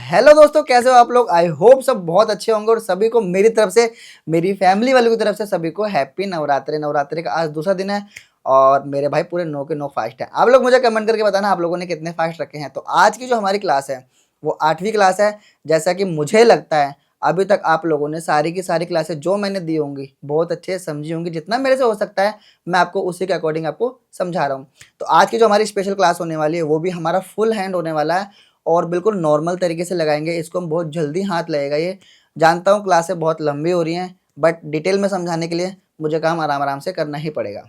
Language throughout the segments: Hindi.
हेलो दोस्तों, कैसे हो आप लोग। आई होप सब बहुत अच्छे होंगे और सभी को मेरी तरफ से, मेरी फैमिली वालों की तरफ से सभी को हैप्पी नवरात्रि। नवरात्रि का आज दूसरा दिन है और मेरे भाई पूरे 9 के 9 फास्ट है। आप लोग मुझे कमेंट करके बताना आप लोगों ने कितने फास्ट रखे हैं। तो आज की जो हमारी क्लास है वो 8वीं क्लास है। जैसा कि मुझे लगता है अभी तक आप लोगों ने सारी की सारी क्लासेस जो मैंने दी होंगी बहुत अच्छे से समझी होंगी। जितना मेरे से हो सकता है मैं आपको उसी के अकॉर्डिंग आपको समझा रहा हूँ। तो आज की जो हमारी स्पेशल क्लास होने वाली है वो भी हमारा फुल हैंड होने वाला है और बिल्कुल नॉर्मल तरीके से लगाएंगे। इसको हम बहुत जल्दी हाथ लगेगा। ये जानता हूँ क्लासें बहुत लंबी हो रही हैं बट डिटेल में समझाने के लिए मुझे काम आराम आराम से करना ही पड़ेगा।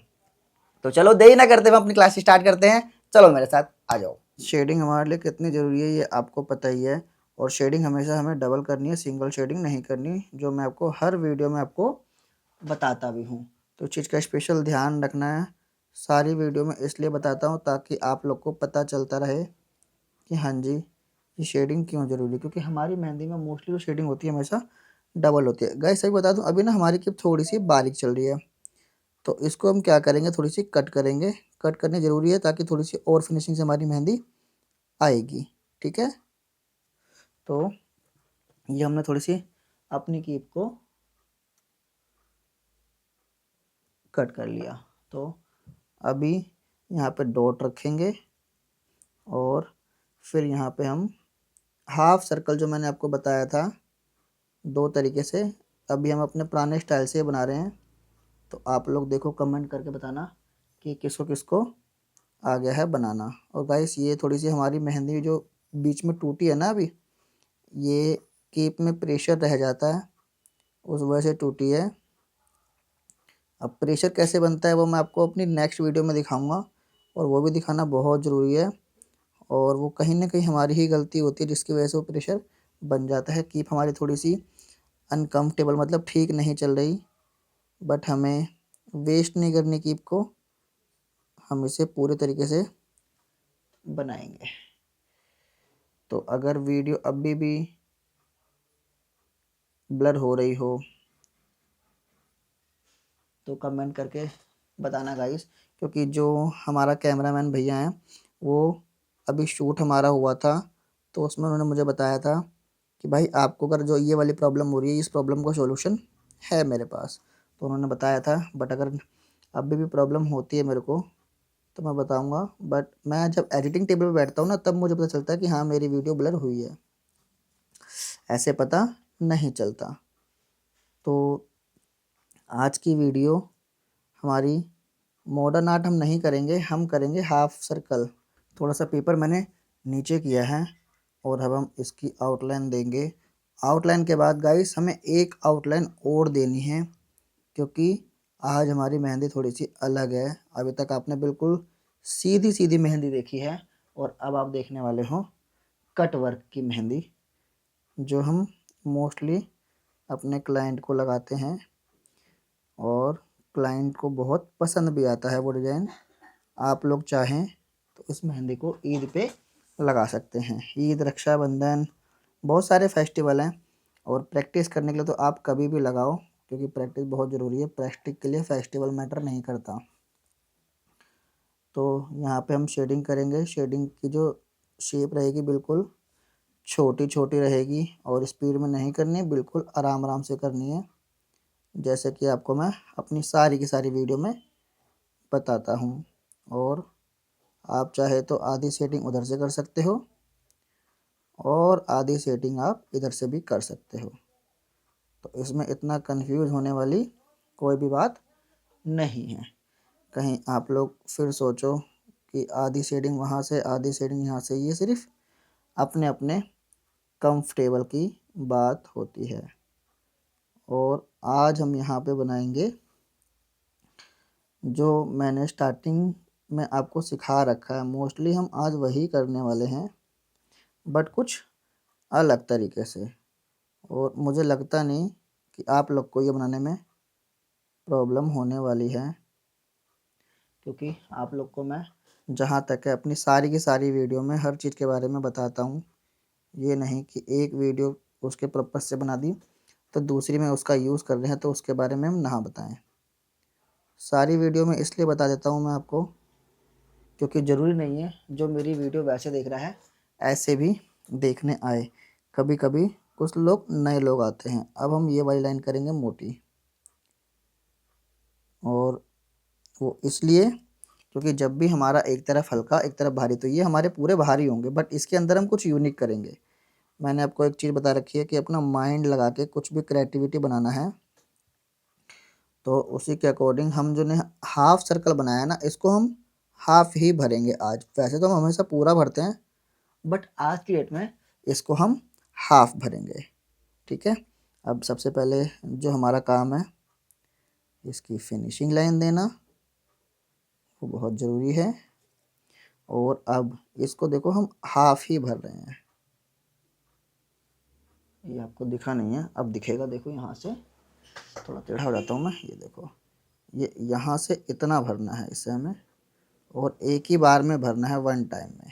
तो चलो देरी ना करते हुए अपनी क्लास स्टार्ट करते हैं। चलो मेरे साथ आ जाओ। शेडिंग हमारे लिए कितनी ज़रूरी है ये आपको पता ही है। और शेडिंग हमेशा हमें डबल करनी है, सिंगल शेडिंग नहीं करनी, जो मैं आपको हर वीडियो में आपको बताता भी हूँ। तो चीज़ का स्पेशल ध्यान रखना है। सारी वीडियो में इसलिए बताता हूँ ताकि आप लोग को पता चलता रहे कि हाँ जी ये शेडिंग क्यों ज़रूरी है, क्योंकि हमारी मेहंदी में मोस्टली जो शेडिंग होती है हमेशा डबल होती है। गाइस सही बता दूं, अभी ना हमारी क्लिप थोड़ी सी बारीक चल रही है तो इसको हम क्या करेंगे, थोड़ी सी कट करेंगे। कट करनी ज़रूरी है ताकि थोड़ी सी और फिनिशिंग से हमारी मेहंदी आएगी। ठीक है, तो ये हमने थोड़ी सी अपनी क्लिप को कट कर लिया। तो अभी यहाँ पे डॉट रखेंगे और फिर यहाँ पे हम हाफ सर्कल जो मैंने आपको बताया था दो तरीके से, अभी हम अपने पुराने स्टाइल से बना रहे हैं। तो आप लोग देखो कमेंट करके बताना कि किसको किसको आ गया है बनाना। और गाइस ये थोड़ी सी हमारी मेहंदी जो बीच में टूटी है ना अभी, ये कीप में प्रेशर रह जाता है, उस वजह से टूटी है। अब प्रेशर कैसे बनता है वो मैं आपको अपनी नेक्स्ट वीडियो में दिखाऊंगा और वो भी दिखाना बहुत ज़रूरी है। और वो कहीं ना कहीं हमारी ही गलती होती है जिसकी वजह से वो प्रेशर बन जाता है। कीप हमारी थोड़ी सी अनकम्फर्टेबल मतलब ठीक नहीं चल रही, बट हमें वेस्ट नहीं करनी कीप को, हम इसे पूरे तरीके से बनाएंगे। तो अगर वीडियो अभी भी ब्लर हो रही हो तो कमेंट करके बताना गाइस, क्योंकि जो हमारा कैमरामैन भैया हैं वो अभी शूट हमारा हुआ था तो उसमें उन्होंने मुझे बताया था कि भाई आपको अगर जो ये वाली प्रॉब्लम हो रही है इस प्रॉब्लम का सॉल्यूशन है मेरे पास। तो उन्होंने बताया था, बट अगर अभी भी प्रॉब्लम होती है मेरे को तो मैं बताऊंगा। बट मैं जब एडिटिंग टेबल पे बैठता हूँ ना तब मुझे पता चलता है कि हाँ मेरी वीडियो ब्लर हुई है, ऐसे पता नहीं चलता। तो आज की वीडियो हमारी मॉडर्न आर्ट हम नहीं करेंगे, हम करेंगे हाफ सर्कल। थोड़ा सा पेपर मैंने नीचे किया है और अब हम इसकी आउटलाइन देंगे। आउटलाइन के बाद गाइस हमें एक आउटलाइन और देनी है, क्योंकि आज हमारी मेहंदी थोड़ी सी अलग है। अभी तक आपने बिल्कुल सीधी सीधी मेहंदी देखी है और अब आप देखने वाले हो कट वर्क की मेहंदी, जो हम मोस्टली अपने क्लाइंट को लगाते हैं और क्लाइंट को बहुत पसंद भी आता है वो डिज़ाइन। आप लोग चाहें तो इस मेहंदी को ईद पे लगा सकते हैं। ईद, रक्षाबंधन, बहुत सारे फेस्टिवल हैं और प्रैक्टिस करने के लिए तो आप कभी भी लगाओ, क्योंकि प्रैक्टिस बहुत ज़रूरी है। प्रैक्टिस के लिए फेस्टिवल मैटर नहीं करता। तो यहाँ पे हम शेडिंग करेंगे। शेडिंग की जो शेप रहेगी बिल्कुल छोटी छोटी रहेगी और स्पीड में नहीं करनी, बिल्कुल आराम आराम से करनी है, जैसे कि आपको मैं अपनी सारी की सारी वीडियो में बताता हूँ। और आप चाहे तो आधी सेटिंग उधर से कर सकते हो और आधी सेटिंग आप इधर से भी कर सकते हो। तो इसमें इतना कंफ्यूज होने वाली कोई भी बात नहीं है। कहीं आप लोग फिर सोचो कि आधी शेडिंग वहाँ से आधी शेडिंग यहाँ से, ये सिर्फ अपने अपने कंफर्टेबल की बात होती है। और आज हम यहाँ पे बनाएंगे जो मैंने स्टार्टिंग में आपको सिखा रखा है। मोस्टली हम आज वही करने वाले हैं बट कुछ अलग तरीके से। और मुझे लगता नहीं कि आप लोग को ये बनाने में प्रॉब्लम होने वाली है, क्योंकि आप लोग को मैं जहाँ तक है अपनी सारी की सारी वीडियो में हर चीज़ के बारे में बताता हूँ। ये नहीं कि एक वीडियो उसके पर्पज़ से बना दी तो दूसरी में उसका यूज़ कर रहे हैं तो उसके बारे में हम ना बताएं। सारी वीडियो में इसलिए बता देता हूँ मैं आपको, क्योंकि ज़रूरी नहीं है जो मेरी वीडियो वैसे देख रहा है ऐसे भी देखने आए। कभी कभी कुछ लोग नए लोग आते हैं। अब हम ये वाली लाइन करेंगे मोटी, और वो इसलिए क्योंकि जब भी हमारा एक तरफ हल्का एक तरफ भारी, तो ये हमारे पूरे भारी होंगे, बट इसके अंदर हम कुछ यूनिक करेंगे। मैंने आपको एक चीज़ बता रखी है कि अपना माइंड लगा के कुछ भी क्रिएटिविटी बनाना है, तो उसी के अकॉर्डिंग हम जो ने हाफ सर्कल बनाया ना, इसको हम हाफ ही भरेंगे आज। वैसे तो हम हमेशा पूरा भरते हैं, बट आज की डेट में इसको हम हाफ भरेंगे। ठीक है। अब सबसे पहले जो हमारा काम है, इसकी फिनिशिंग लाइन देना, वो बहुत ज़रूरी है। और अब इसको देखो हम हाफ ही भर रहे हैं। ये आपको दिखा नहीं है, अब दिखेगा। देखो यहाँ से थोड़ा टेढ़ा हो जाता हूँ मैं, ये देखो, ये यहाँ से इतना भरना है इसे हमें, और एक ही बार में भरना है, वन टाइम में।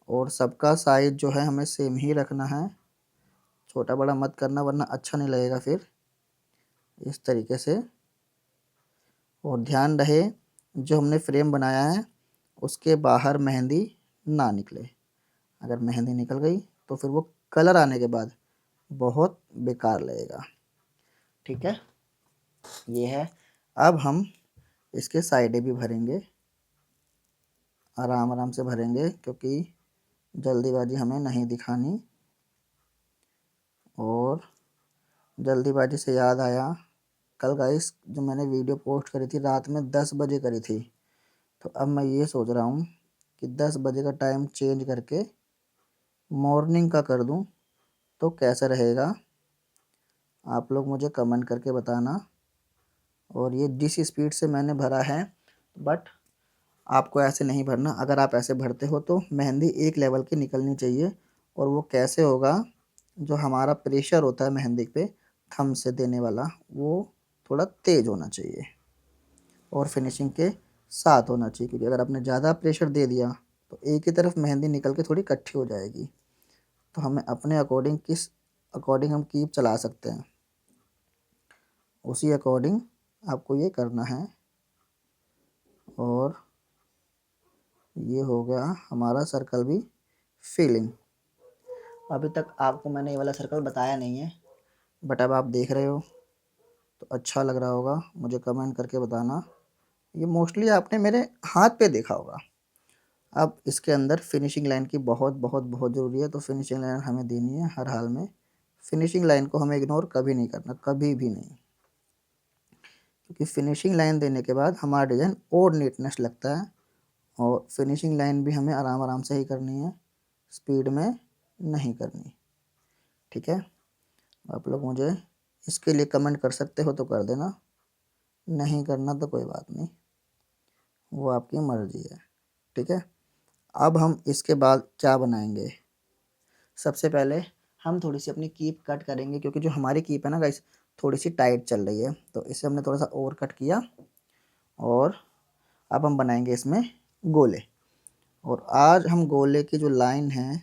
और सबका साइज जो है हमें सेम ही रखना है, छोटा बड़ा मत करना वरना अच्छा नहीं लगेगा फिर। इस तरीके से। और ध्यान रहे जो हमने फ्रेम बनाया है उसके बाहर मेहंदी ना निकले। अगर मेहंदी निकल गई तो फिर वो कलर आने के बाद बहुत बेकार लगेगा। ठीक है, ये है। अब हम इसके साइडें भी भरेंगे, आराम आराम से भरेंगे, क्योंकि जल्दीबाजी हमें नहीं दिखानी। और जल्दीबाजी से याद आया, कल गाइस जो मैंने वीडियो पोस्ट करी थी रात में 10 बजे करी थी, तो अब मैं ये सोच रहा हूँ कि 10 बजे का टाइम चेंज करके मॉर्निंग का कर दूँ तो कैसा रहेगा। आप लोग मुझे कमेंट करके बताना। और ये जिस स्पीड से मैंने भरा है, बट आपको ऐसे नहीं भरना। अगर आप ऐसे भरते हो तो मेहंदी एक लेवल की निकलनी चाहिए। और वो कैसे होगा, जो हमारा प्रेशर होता है मेहंदी पे थंब से देने वाला, वो थोड़ा तेज़ होना चाहिए और फिनिशिंग के साथ होना चाहिए। क्योंकि अगर आपने ज़्यादा प्रेशर दे दिया तो एक ही तरफ मेहंदी निकल के थोड़ी इकट्ठी हो जाएगी। तो हमें अपने अकॉर्डिंग किस अकॉर्डिंग हम कीप चला सकते हैं, उसी अकॉर्डिंग आपको ये करना है। और ये हो गया हमारा सर्कल भी फिलिंग। अभी तक आपको मैंने ये वाला सर्कल बताया नहीं है, बट अब आप देख रहे हो तो अच्छा लग रहा होगा, मुझे कमेंट करके बताना। ये मोस्टली आपने मेरे हाथ पे देखा होगा। अब इसके अंदर फिनिशिंग लाइन की बहुत बहुत बहुत ज़रूरी है, तो फिनिशिंग लाइन हमें देनी है हर हाल में। फिनिशिंग लाइन को हमें इग्नोर कभी नहीं करना, कभी भी नहीं। क्योंकि फिनिशिंग लाइन देने के बाद हमारा डिज़ाइन और नीटनेस लगता है। और फिनिशिंग लाइन भी हमें आराम आराम से ही करनी है, स्पीड में नहीं करनी। ठीक है। आप लोग मुझे इसके लिए कमेंट कर सकते हो तो कर देना, नहीं करना तो कोई बात नहीं, वो आपकी मर्ज़ी है। ठीक है। अब हम इसके बाद क्या बनाएंगे, सबसे पहले हम थोड़ी सी अपनी कीप कट करेंगे, क्योंकि जो हमारी कीप है ना गाइस थोड़ी सी टाइट चल रही है, तो इसे हमने थोड़ा सा और कट किया। और अब हम बनाएंगे इसमें गोले। और आज हम गोले की जो लाइन है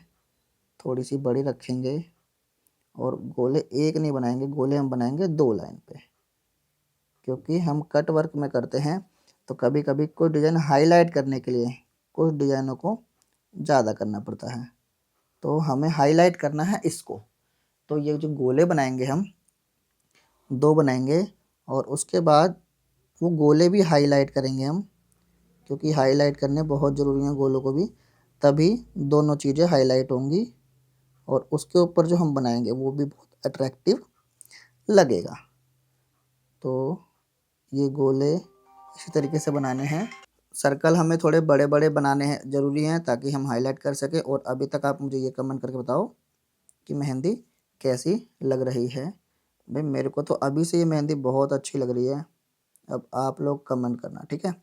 थोड़ी सी बड़ी रखेंगे, और गोले एक नहीं बनाएंगे, गोले हम बनाएंगे 2 लाइन पे। क्योंकि हम कट वर्क में करते हैं तो कभी कभी कोई डिज़ाइन हाईलाइट करने के लिए कुछ डिज़ाइनों को ज़्यादा करना पड़ता है, तो हमें हाईलाइट करना है इसको। तो ये जो गोले बनाएंगे हम 2 बनाएंगे, और उसके बाद वो गोले भी हाईलाइट करेंगे हम, क्योंकि हाईलाइट करने बहुत ज़रूरी हैं गोलों को भी, तभी दोनों चीज़ें हाईलाइट होंगी। और उसके ऊपर जो हम बनाएंगे वो भी बहुत अट्रैक्टिव लगेगा। तो ये गोले इसी तरीके से बनाने हैं। सर्कल हमें थोड़े बड़े बड़े बनाने हैं, ज़रूरी हैं, ताकि हम हाईलाइट कर सकें। और अभी तक आप मुझे ये कमेंट करके बताओ कि मेहंदी कैसी लग रही है। भाई मेरे को तो अभी से ये मेहंदी बहुत अच्छी लग रही है, अब आप लोग कमेंट करना। ठीक है।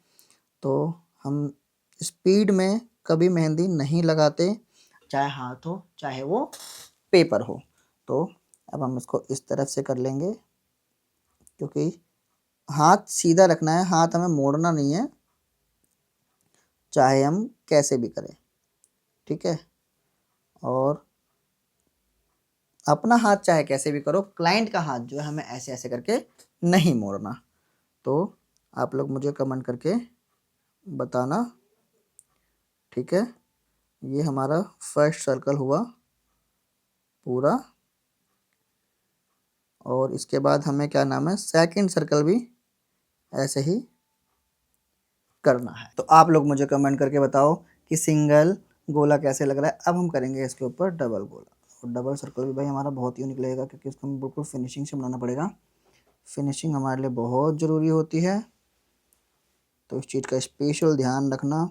तो हम स्पीड में कभी मेहंदी नहीं लगाते, चाहे हाथ हो चाहे वो पेपर हो। तो अब हम इसको इस तरफ से कर लेंगे, क्योंकि हाथ सीधा रखना है, हाथ हमें मोड़ना नहीं है, चाहे हम कैसे भी करें। ठीक है। और अपना हाथ चाहे कैसे भी करो, क्लाइंट का हाथ जो है हमें ऐसे ऐसे करके नहीं मोड़ना। तो आप लोग मुझे कमेंट करके बताना। ठीक है। ये हमारा फर्स्ट सर्कल हुआ। पूरा। और इसके बाद हमें क्या नाम है, सेकंड सर्कल भी ऐसे ही करना है। तो आप लोग मुझे कमेंट करके बताओ कि सिंगल गोला कैसे लग रहा है। अब हम करेंगे इसके ऊपर डबल गोला, और डबल सर्कल भी भाई हमारा बहुत यूनिक लगेगा, क्योंकि इसको हमें बिल्कुल फिनिशिंग से बनाना पड़ेगा। फिनिशिंग हमारे लिए बहुत ज़रूरी होती है, तो इस चीज़ का स्पेशल ध्यान रखना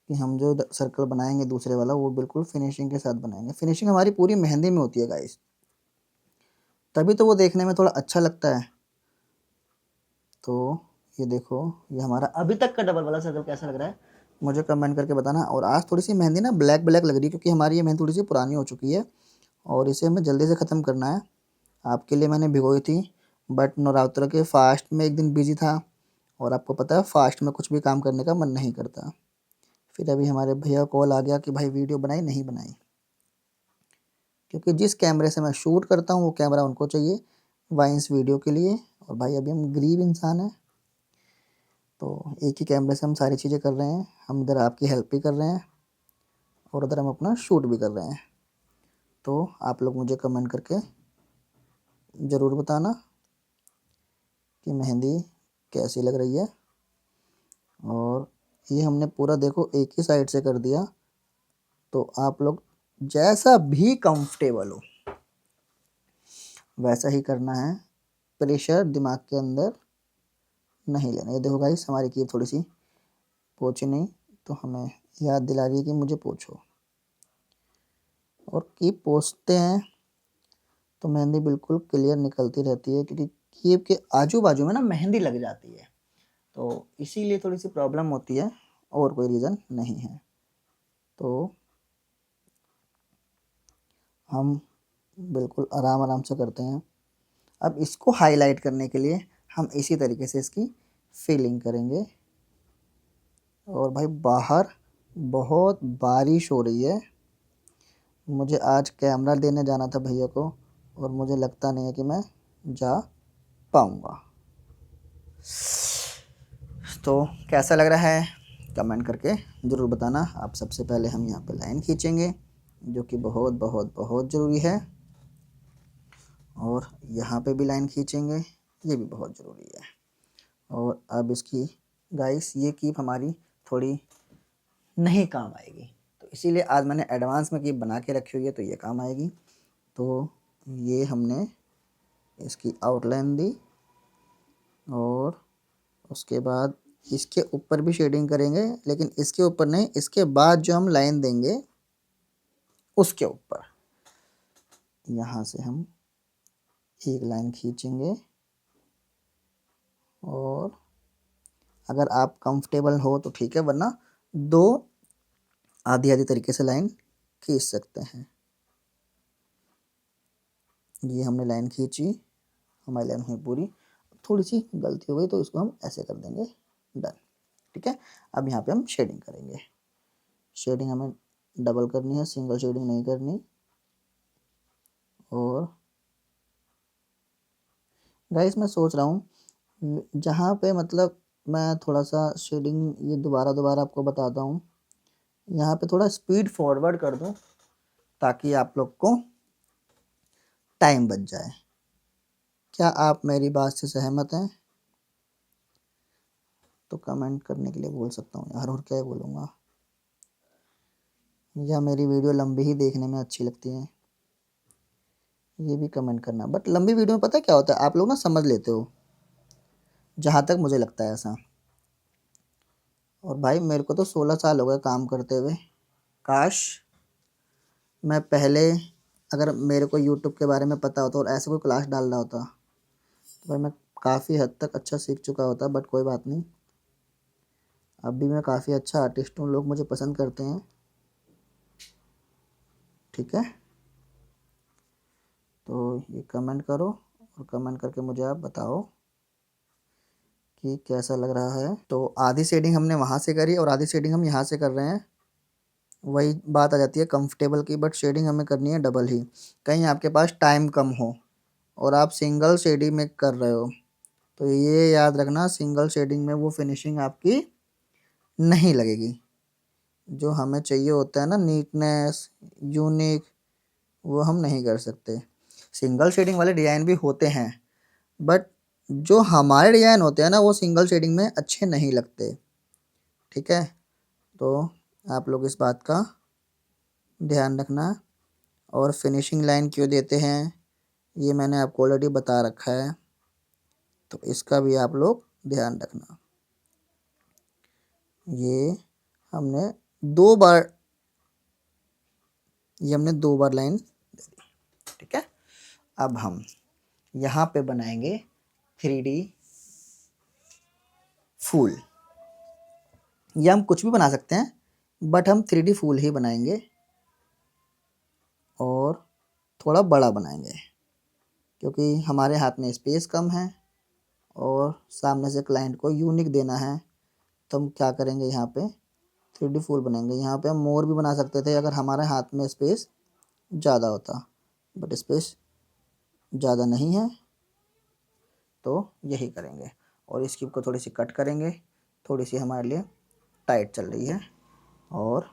कि हम जो सर्कल बनाएंगे दूसरे वाला, वो बिल्कुल फिनिशिंग के साथ बनाएंगे। फिनिशिंग हमारी पूरी मेहंदी में होती है गाइस, तभी तो वो देखने में थोड़ा अच्छा लगता है। तो ये देखो, ये हमारा अभी तक का डबल वाला सर्कल कैसा लग रहा है मुझे कमेंट करके बताना। और आज थोड़ी सी मेहंदी ना ब्लैक ब्लैक लग रही है, क्योंकि हमारी ये मेहंदी थोड़ी सी पुरानी हो चुकी है और इसे हमें जल्दी से ख़त्म करना है। आपके लिए मैंने भिगोई थी, बट नवरात्र के फास्ट में एक दिन बिजी था, और आपको पता है फास्ट में कुछ भी काम करने का मन नहीं करता। फिर अभी हमारे भैया कॉल आ गया कि भाई वीडियो बनाई नहीं बनाई, क्योंकि जिस कैमरे से मैं शूट करता हूँ वो कैमरा उनको चाहिए वाइंस वीडियो के लिए। और भाई अभी हम गरीब इंसान हैं, तो एक ही कैमरे से हम सारी चीज़ें कर रहे हैं। हम इधर आपकी हेल्प भी कर रहे हैं और उधर हम अपना शूट भी कर रहे हैं। तो आप लोग मुझे कमेंट करके ज़रूर बताना कि मेहंदी कैसी लग रही है। और ये हमने पूरा देखो एक ही साइड से कर दिया, तो आप लोग जैसा भी कंफर्टेबल हो वैसा ही करना है। प्रेशर दिमाग के अंदर नहीं लेना। ये देखो गाइस, हमारी की थोड़ी सी पोछी नहीं, तो हमें याद दिला रही है कि मुझे पोछो। और कीप पोछते हैं तो मेहंदी बिल्कुल क्लियर निकलती रहती है, क्योंकि कीप के आजू बाजू में ना मेहंदी लग जाती है, तो इसीलिए थोड़ी सी प्रॉब्लम होती है, और कोई रीज़न नहीं है। तो हम बिल्कुल आराम आराम से करते हैं। अब इसको हाईलाइट करने के लिए हम इसी तरीके से इसकी फिलिंग करेंगे। और भाई बाहर बहुत बारिश हो रही है, मुझे आज कैमरा देने जाना था भैया को, और मुझे लगता नहीं है कि मैं जा पाऊँगा। तो कैसा लग रहा है कमेंट करके ज़रूर बताना। आप सबसे पहले हम यहाँ पे लाइन खींचेंगे, जो कि बहुत बहुत बहुत ज़रूरी है, और यहाँ पे भी लाइन खींचेंगे, ये भी बहुत ज़रूरी है। और अब इसकी गाइस ये कीप हमारी थोड़ी नहीं काम आएगी, तो इसीलिए आज मैंने एडवांस में कीप बना के रखी हुई है, तो ये काम आएगी। तो ये हमने इसकी आउटलाइन दी, और उसके बाद इसके ऊपर भी शेडिंग करेंगे, लेकिन इसके ऊपर नहीं, इसके बाद जो हम लाइन देंगे उसके ऊपर यहाँ से हम एक लाइन खींचेंगे। और अगर आप कंफर्टेबल हो तो ठीक है, वरना दो आधी आधी तरीके से लाइन खींच सकते हैं। ये हमने लाइन खींची, हमारी लाइन हुई पूरी। थोड़ी सी गलती हो गई तो इसको हम ऐसे कर देंगे, डन। ठीक है, अब यहाँ पे हम शेडिंग करेंगे। शेडिंग हमें डबल करनी है, सिंगल शेडिंग नहीं करनी। और गाइस मैं सोच रहा हूँ जहाँ पे मतलब मैं थोड़ा सा शेडिंग ये दोबारा दोबारा आपको बताता हूँ, यहाँ पे थोड़ा स्पीड फॉरवर्ड कर दूँ ताकि आप लोग को टाइम बच जाए। क्या आप मेरी बात से सहमत हैं? तो कमेंट करने के लिए बोल सकता हूँ यार, और क्या बोलूँगा। या मेरी वीडियो लंबी ही देखने में अच्छी लगती है, ये भी कमेंट करना। बट लंबी वीडियो में पता है क्या होता है, आप लोग ना समझ लेते हो, जहाँ तक मुझे लगता है ऐसा। और भाई मेरे को तो 16 साल हो गए काम करते हुए। काश मैं पहले, अगर मेरे को यूट्यूब के बारे में पता होता और ऐसे कोई क्लास डाल रहा होता, तो भाई मैं काफ़ी हद तक अच्छा सीख चुका होता। बट कोई बात नहीं, अब भी मैं काफ़ी अच्छा आर्टिस्ट हूँ, लोग मुझे पसंद करते हैं। ठीक है, तो ये कमेंट करो, और कमेंट करके मुझे आप बताओ कि कैसा लग रहा है। तो आधी शेडिंग हमने वहाँ से करी और आधी शेडिंग हम यहाँ से कर रहे हैं। वही बात आ जाती है कंफर्टेबल की, बट शेडिंग हमें करनी है डबल ही। कहीं आपके पास टाइम कम हो और आप सिंगल शेडिंग में कर रहे हो, तो ये याद रखना, सिंगल शेडिंग में वो फिनिशिंग आपकी नहीं लगेगी जो हमें चाहिए होता है ना, नीटनेस, यूनिक। वो हम नहीं कर सकते। सिंगल शेडिंग वाले डिज़ाइन भी होते हैं, बट जो हमारे डिज़ाइन होते हैं ना वो सिंगल शेडिंग में अच्छे नहीं लगते। ठीक है, तो आप लोग इस बात का ध्यान रखना। और फिनिशिंग लाइन क्यों देते हैं ये मैंने आपको ऑलरेडी बता रखा है, तो इसका भी आप लोग ध्यान रखना। ये हमने दो बार ये हमने 2 बार लाइन दे दी। ठीक है, अब हम यहाँ पे बनाएंगे 3D फूल। या हम कुछ भी बना सकते हैं, बट हम 3D फूल ही बनाएंगे और थोड़ा बड़ा बनाएंगे, क्योंकि हमारे हाथ में स्पेस कम है और सामने से क्लाइंट को यूनिक देना है। तो हम क्या करेंगे, यहाँ पे 3D फूल बनाएंगे। यहाँ पे हम मोर भी बना सकते थे अगर हमारे हाथ में स्पेस ज़्यादा होता, बट स्पेस ज़्यादा नहीं है, तो यही करेंगे। और इसकी को थोड़ी सी कट करेंगे, थोड़ी सी हमारे लिए टाइट चल रही है। और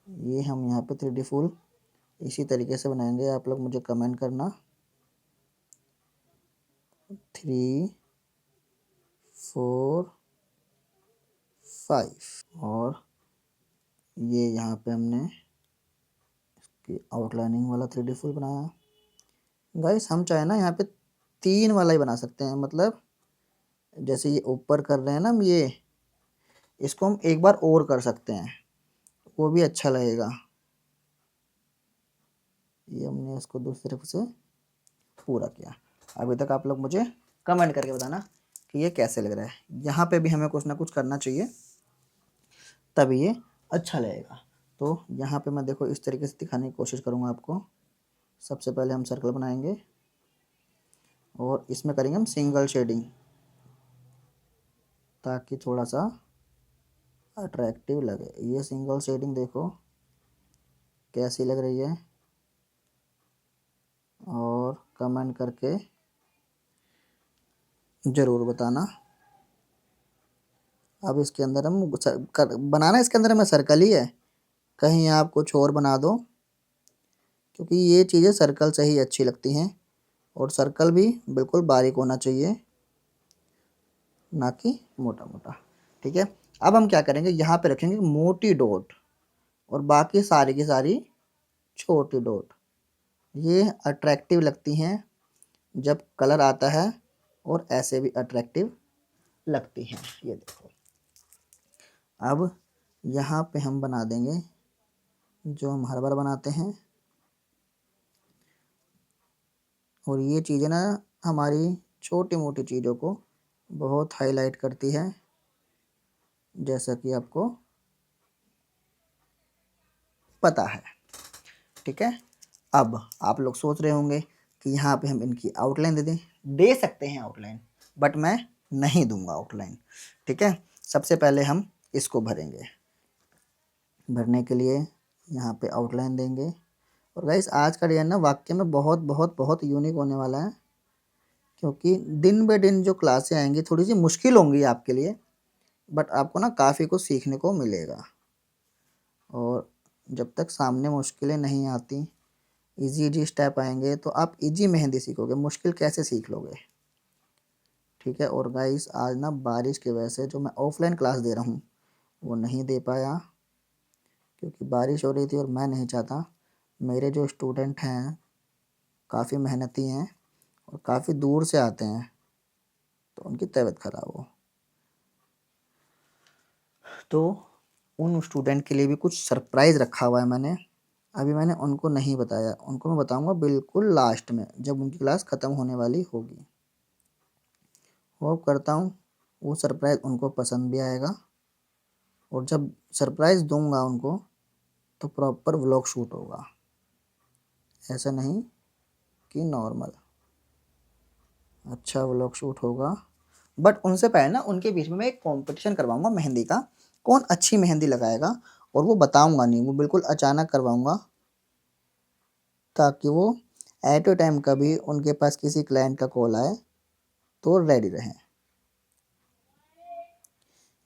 ये हम यहाँ पे 3D फूल इसी तरीके से बनाएंगे। आप लोग मुझे कमेंट करना 3 4 5। और ये यहाँ पे हमने इसकी आउटलाइनिंग वाला 3D फूल बनाया। गाइस हम चाहे ना यहाँ पे 3 वाला ही बना सकते हैं, मतलब जैसे ये ऊपर कर रहे हैं ना हम, ये इसको हम एक बार और कर सकते हैं, वो भी अच्छा लगेगा। ये हमने इसको दूसरी तरफ से पूरा किया। अभी तक आप लोग मुझे कमेंट करके बताना कि ये कैसे लग रहा है। यहाँ पे भी हमें कुछ ना कुछ करना चाहिए, तभी ये अच्छा लगेगा। तो यहाँ पे मैं देखो इस तरीके से दिखाने की कोशिश करूँगा आपको। सबसे पहले हम सर्कल बनाएंगे और इसमें करेंगे हम सिंगल शेडिंग, ताकि थोड़ा सा अट्रैक्टिव लगे। ये सिंगल शेडिंग देखो कैसी लग रही है, और कमेंट करके ज़रूर बताना। अब इसके अंदर हम बनाना इसके अंदर हमें सर्कल ही है, कहीं आप कुछ और बना दो, क्योंकि ये चीज़ें सर्कल से ही अच्छी लगती हैं। और सर्कल भी बिल्कुल बारीक होना चाहिए, ना कि मोटा मोटा। ठीक है, अब हम क्या करेंगे, यहाँ पे रखेंगे मोटी डॉट और बाकी सारी की सारी छोटी डॉट। ये अट्रैक्टिव लगती हैं जब कलर आता है, और ऐसे भी अट्रैक्टिव लगती हैं। ये देखो, अब यहाँ पे हम बना देंगे जो हम हर बार बनाते हैं। और ये चीज़ें ना हमारी छोटी मोटी चीज़ों को बहुत हाईलाइट करती है, जैसा कि आपको पता है। ठीक है, अब आप लोग सोच रहे होंगे कि यहाँ पे हम इनकी आउटलाइन दे दें। दे सकते हैं आउटलाइन, बट मैं नहीं दूंगा आउटलाइन। ठीक है, सबसे पहले हम इसको भरेंगे। भरने के लिए यहाँ पे आउटलाइन देंगे। और गाइस आज का डिज़ाइन ना वाकई में बहुत बहुत बहुत यूनिक होने वाला है, क्योंकि दिन ब दिन जो क्लासें आएंगी थोड़ी सी मुश्किल होंगी आपके लिए, बट आपको ना काफ़ी कुछ सीखने को मिलेगा। और जब तक सामने मुश्किलें नहीं आती, इजी इजी स्टेप आएंगे, तो आप इजी मेहंदी सीखोगे, मुश्किल कैसे सीख लोगे। ठीक है, और गाइस आज ना बारिश की वजह से जो मैं ऑफलाइन क्लास दे रहा हूँ वो नहीं दे पाया, क्योंकि बारिश हो रही थी और मैं नहीं चाहता मेरे जो स्टूडेंट हैं काफ़ी मेहनती हैं और काफ़ी दूर से आते हैं तो उनकी तबीयत ख़राब हो। तो उन स्टूडेंट के लिए भी कुछ सरप्राइज़ रखा हुआ है मैंने। अभी मैंने उनको नहीं बताया, उनको मैं बताऊंगा बिल्कुल लास्ट में जब उनकी क्लास ख़त्म होने वाली होगी। होप करता हूँ वो सरप्राइज़ उनको पसंद भी आएगा। और जब सरप्राइज़ दूंगा उनको तो प्रॉपर व्लॉग शूट होगा, ऐसा नहीं कि नॉर्मल। अच्छा व्लॉग शूट होगा, बट उनसे पहले ना उनके बीच में मैं एक कंपटीशन करवाऊंगा मेहंदी का, कौन अच्छी मेहंदी लगाएगा। और वो बताऊंगा नहीं, वो बिल्कुल अचानक करवाऊंगा, ताकि वो एट ए टाइम कभी उनके पास किसी क्लाइंट का कॉल आए तो रेडी रहें।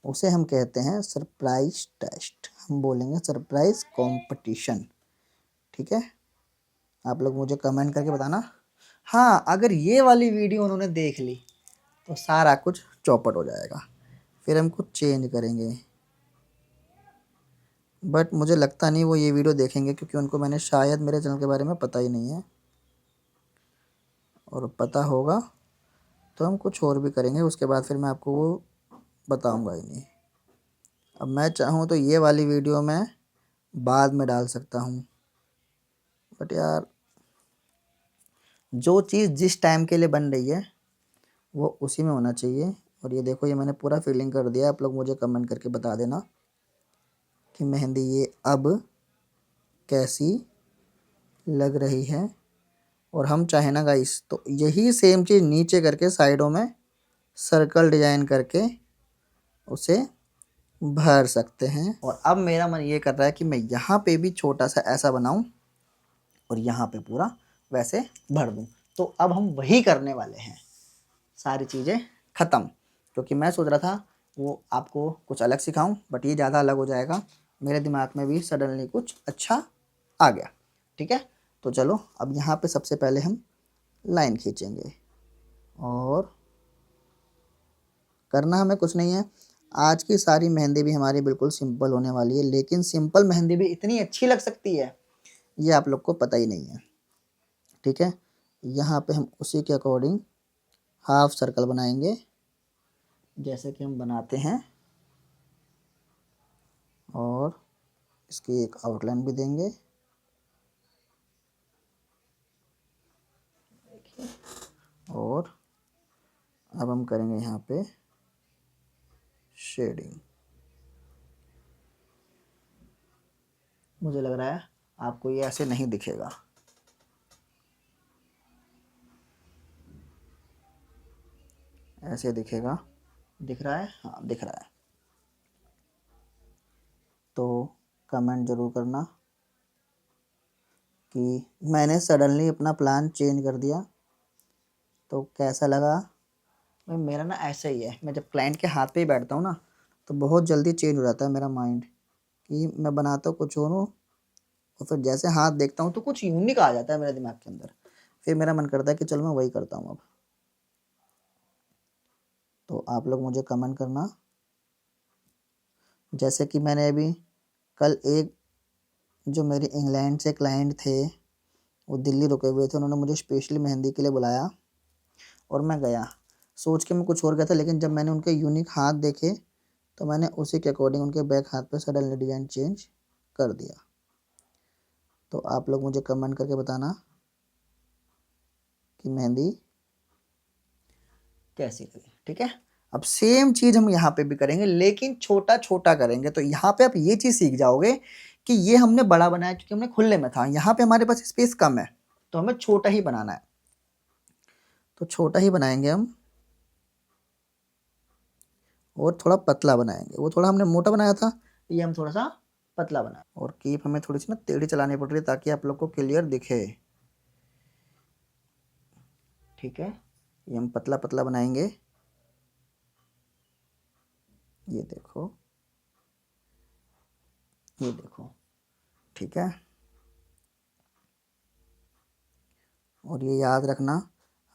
उसे हम कहते हैं सरप्राइज टेस्ट, हम बोलेंगे सरप्राइज कंपटीशन। ठीक है, आप लोग मुझे कमेंट करके बताना। हाँ, अगर ये वाली वीडियो उन्होंने देख ली तो सारा कुछ चौपट हो जाएगा, फिर हम कुछ चेंज करेंगे। बट मुझे लगता नहीं वो ये वीडियो देखेंगे, क्योंकि उनको मैंने शायद मेरे चैनल के बारे में पता ही नहीं है, और पता होगा तो हम कुछ और भी करेंगे, उसके बाद फिर मैं आपको वो बताऊंगा ही नहीं। अब मैं चाहूँ तो ये वाली वीडियो मैं बाद में डाल सकता हूँ, बट यार जो चीज़ जिस टाइम के लिए बन रही है वो उसी में होना चाहिए। और ये देखो, ये मैंने पूरा फिलिंग कर दिया। आप लोग मुझे कमेंट करके बता देना कि मेहंदी ये अब कैसी लग रही है। और हम चाहे ना गाइस तो यही सेम चीज़ नीचे करके साइडों में सर्कल डिजाइन करके उसे भर सकते हैं। और अब मेरा मन ये कर रहा है कि मैं यहाँ पे भी छोटा सा ऐसा बनाऊं और यहाँ पे पूरा वैसे भर दूं। तो अब हम वही करने वाले हैं, सारी चीज़ें ख़त्म। क्योंकि मैं सोच रहा था वो आपको कुछ अलग सिखाऊं, बट ये ज़्यादा अलग हो जाएगा। मेरे दिमाग में भी सडनली कुछ अच्छा आ गया। ठीक है, तो चलो अब यहाँ पे सबसे पहले हम लाइन खींचेंगे। और करना हमें कुछ नहीं है, आज की सारी मेहंदी भी हमारी बिल्कुल सिंपल होने वाली है, लेकिन सिंपल मेहंदी भी इतनी अच्छी लग सकती है ये आप लोग को पता ही नहीं है। ठीक है, यहाँ पे हम उसी के अकॉर्डिंग हाफ सर्कल बनाएंगे जैसे कि हम बनाते हैं, और इसकी एक आउटलाइन भी देंगे। और अब हम करेंगे यहाँ पे शेडिंग। मुझे लग रहा है आपको ये ऐसे नहीं दिखेगा, ऐसे दिखेगा। दिख रहा है? हाँ दिख रहा है। तो कमेंट ज़रूर करना कि मैंने सडनली अपना प्लान चेंज कर दिया तो कैसा लगा। भाई मेरा ना ऐसा ही है, मैं जब क्लाइंट के हाथ पे ही बैठता हूँ ना तो बहुत जल्दी चेंज हो जाता है मेरा माइंड, कि मैं बनाता कुछ और हूँ और फिर जैसे हाथ देखता हूँ तो कुछ यूनिक आ जाता है मेरे दिमाग के अंदर। फिर मेरा मन करता है कि चलो मैं वही करता हूँ अब। तो आप लोग मुझे कमेंट करना। जैसे कि मैंने अभी कल एक जो मेरे इंग्लैंड से क्लाइंट थे, वो दिल्ली रुके हुए थे, उन्होंने मुझे स्पेशली मेहंदी के लिए बुलाया और मैं गया। सोच के मैं कुछ और गया था, लेकिन जब मैंने उनके यूनिक हाथ देखे तो मैंने उसी के अकॉर्डिंग उनके बैक हाथ पे सडनली डिजाइन चेंज कर दिया। तो आप लोग मुझे कमेंट करके बताना कि मेहंदी कैसी लगी। ठीक है, अब सेम चीज़ हम यहाँ पे भी करेंगे, लेकिन छोटा छोटा करेंगे। तो यहाँ पे आप ये चीज़ सीख जाओगे कि ये हमने बड़ा बनाया क्योंकि हमने खुले में था, यहाँ पे हमारे पास स्पेस कम है तो हमें छोटा ही बनाना है। तो छोटा ही बनाएंगे हम, और थोड़ा पतला बनाएंगे। वो थोड़ा हमने मोटा बनाया था, ये हम थोड़ा सा पतला बनाए। और कीप हमें थोड़ी सी ना टेढ़ी चलानी पड़ रही है ताकि आप लोग को क्लियर दिखे। ठीक है, ये हम पतला पतला बनाएंगे। ये देखो, ये देखो। ठीक है, और ये याद रखना,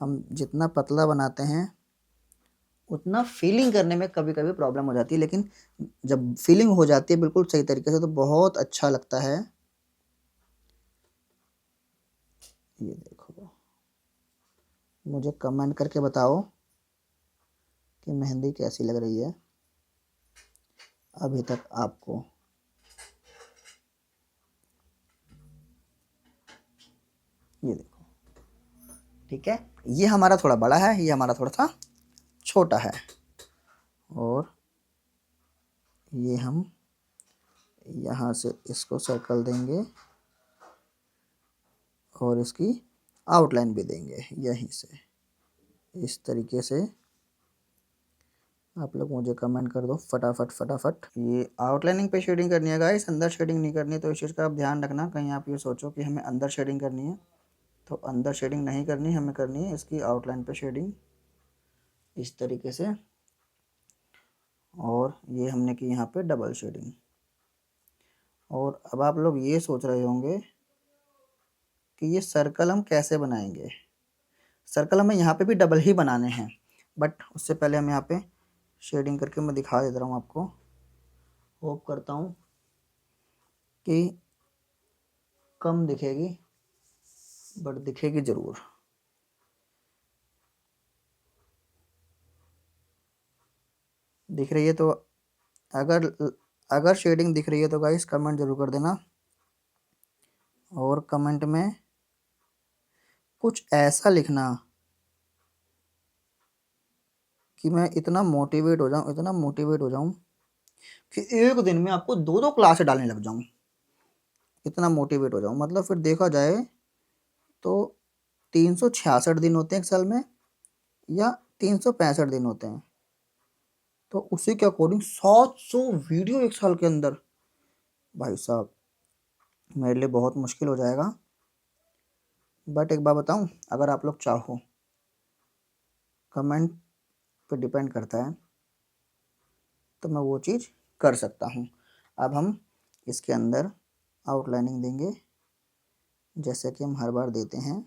हम जितना पतला बनाते हैं उतना फीलिंग करने में कभी कभी प्रॉब्लम हो जाती है, लेकिन जब फीलिंग हो जाती है बिल्कुल सही तरीके से तो बहुत अच्छा लगता है। ये देखो, मुझे कमेंट करके बताओ कि मेहंदी कैसी लग रही है अभी तक आपको। ये देखो, ठीक है, ये हमारा थोड़ा बड़ा है, ये हमारा थोड़ा सा छोटा है। और ये हम यहाँ से इसको सर्कल देंगे और इसकी आउटलाइन भी देंगे यहीं से, इस तरीके से। आप लोग मुझे कमेंट कर दो फटाफट फटाफट। ये आउटलाइनिंग पे शेडिंग करनी है गाइस, अंदर शेडिंग नहीं करनी, तो इस चीज़ का आप ध्यान रखना। कहीं आप ये सोचो कि हमें अंदर शेडिंग करनी है, तो अंदर शेडिंग नहीं करनी, हमें करनी है इसकी आउटलाइन पे शेडिंग इस तरीके से। और ये हमने की यहाँ पे डबल शेडिंग। और अब आप लोग ये सोच रहे होंगे कि ये सर्कल हम कैसे बनाएंगे। सर्कल हमें यहाँ पे भी डबल ही बनाने हैं, बट उससे पहले हम यहाँ पे शेडिंग करके मैं दिखा देता हूँ आपको। होप करता हूँ कि कम दिखेगी, बट दिखेगी ज़रूर। दिख रही है तो अगर अगर शेडिंग दिख रही है तो गाइस कमेंट ज़रूर कर देना, और कमेंट में कुछ ऐसा लिखना कि मैं इतना मोटिवेट हो जाऊँ, इतना मोटिवेट हो जाऊँ कि एक दिन में आपको 2-2 क्लासें डालने लग जाऊँ। इतना मोटिवेट हो जाऊँ, मतलब फिर देखा जाए तो 366 दिन होते हैं एक साल में या 365 दिन होते हैं, तो उसी के अकॉर्डिंग 700 वीडियो एक साल के अंदर। भाई साहब मेरे लिए बहुत मुश्किल हो जाएगा। बट एक बात बताऊं, अगर आप लोग चाहो, कमेंट पे डिपेंड करता है, तो मैं वो चीज़ कर सकता हूँ। अब हम इसके अंदर आउटलाइनिंग देंगे जैसे कि हम हर बार देते हैं,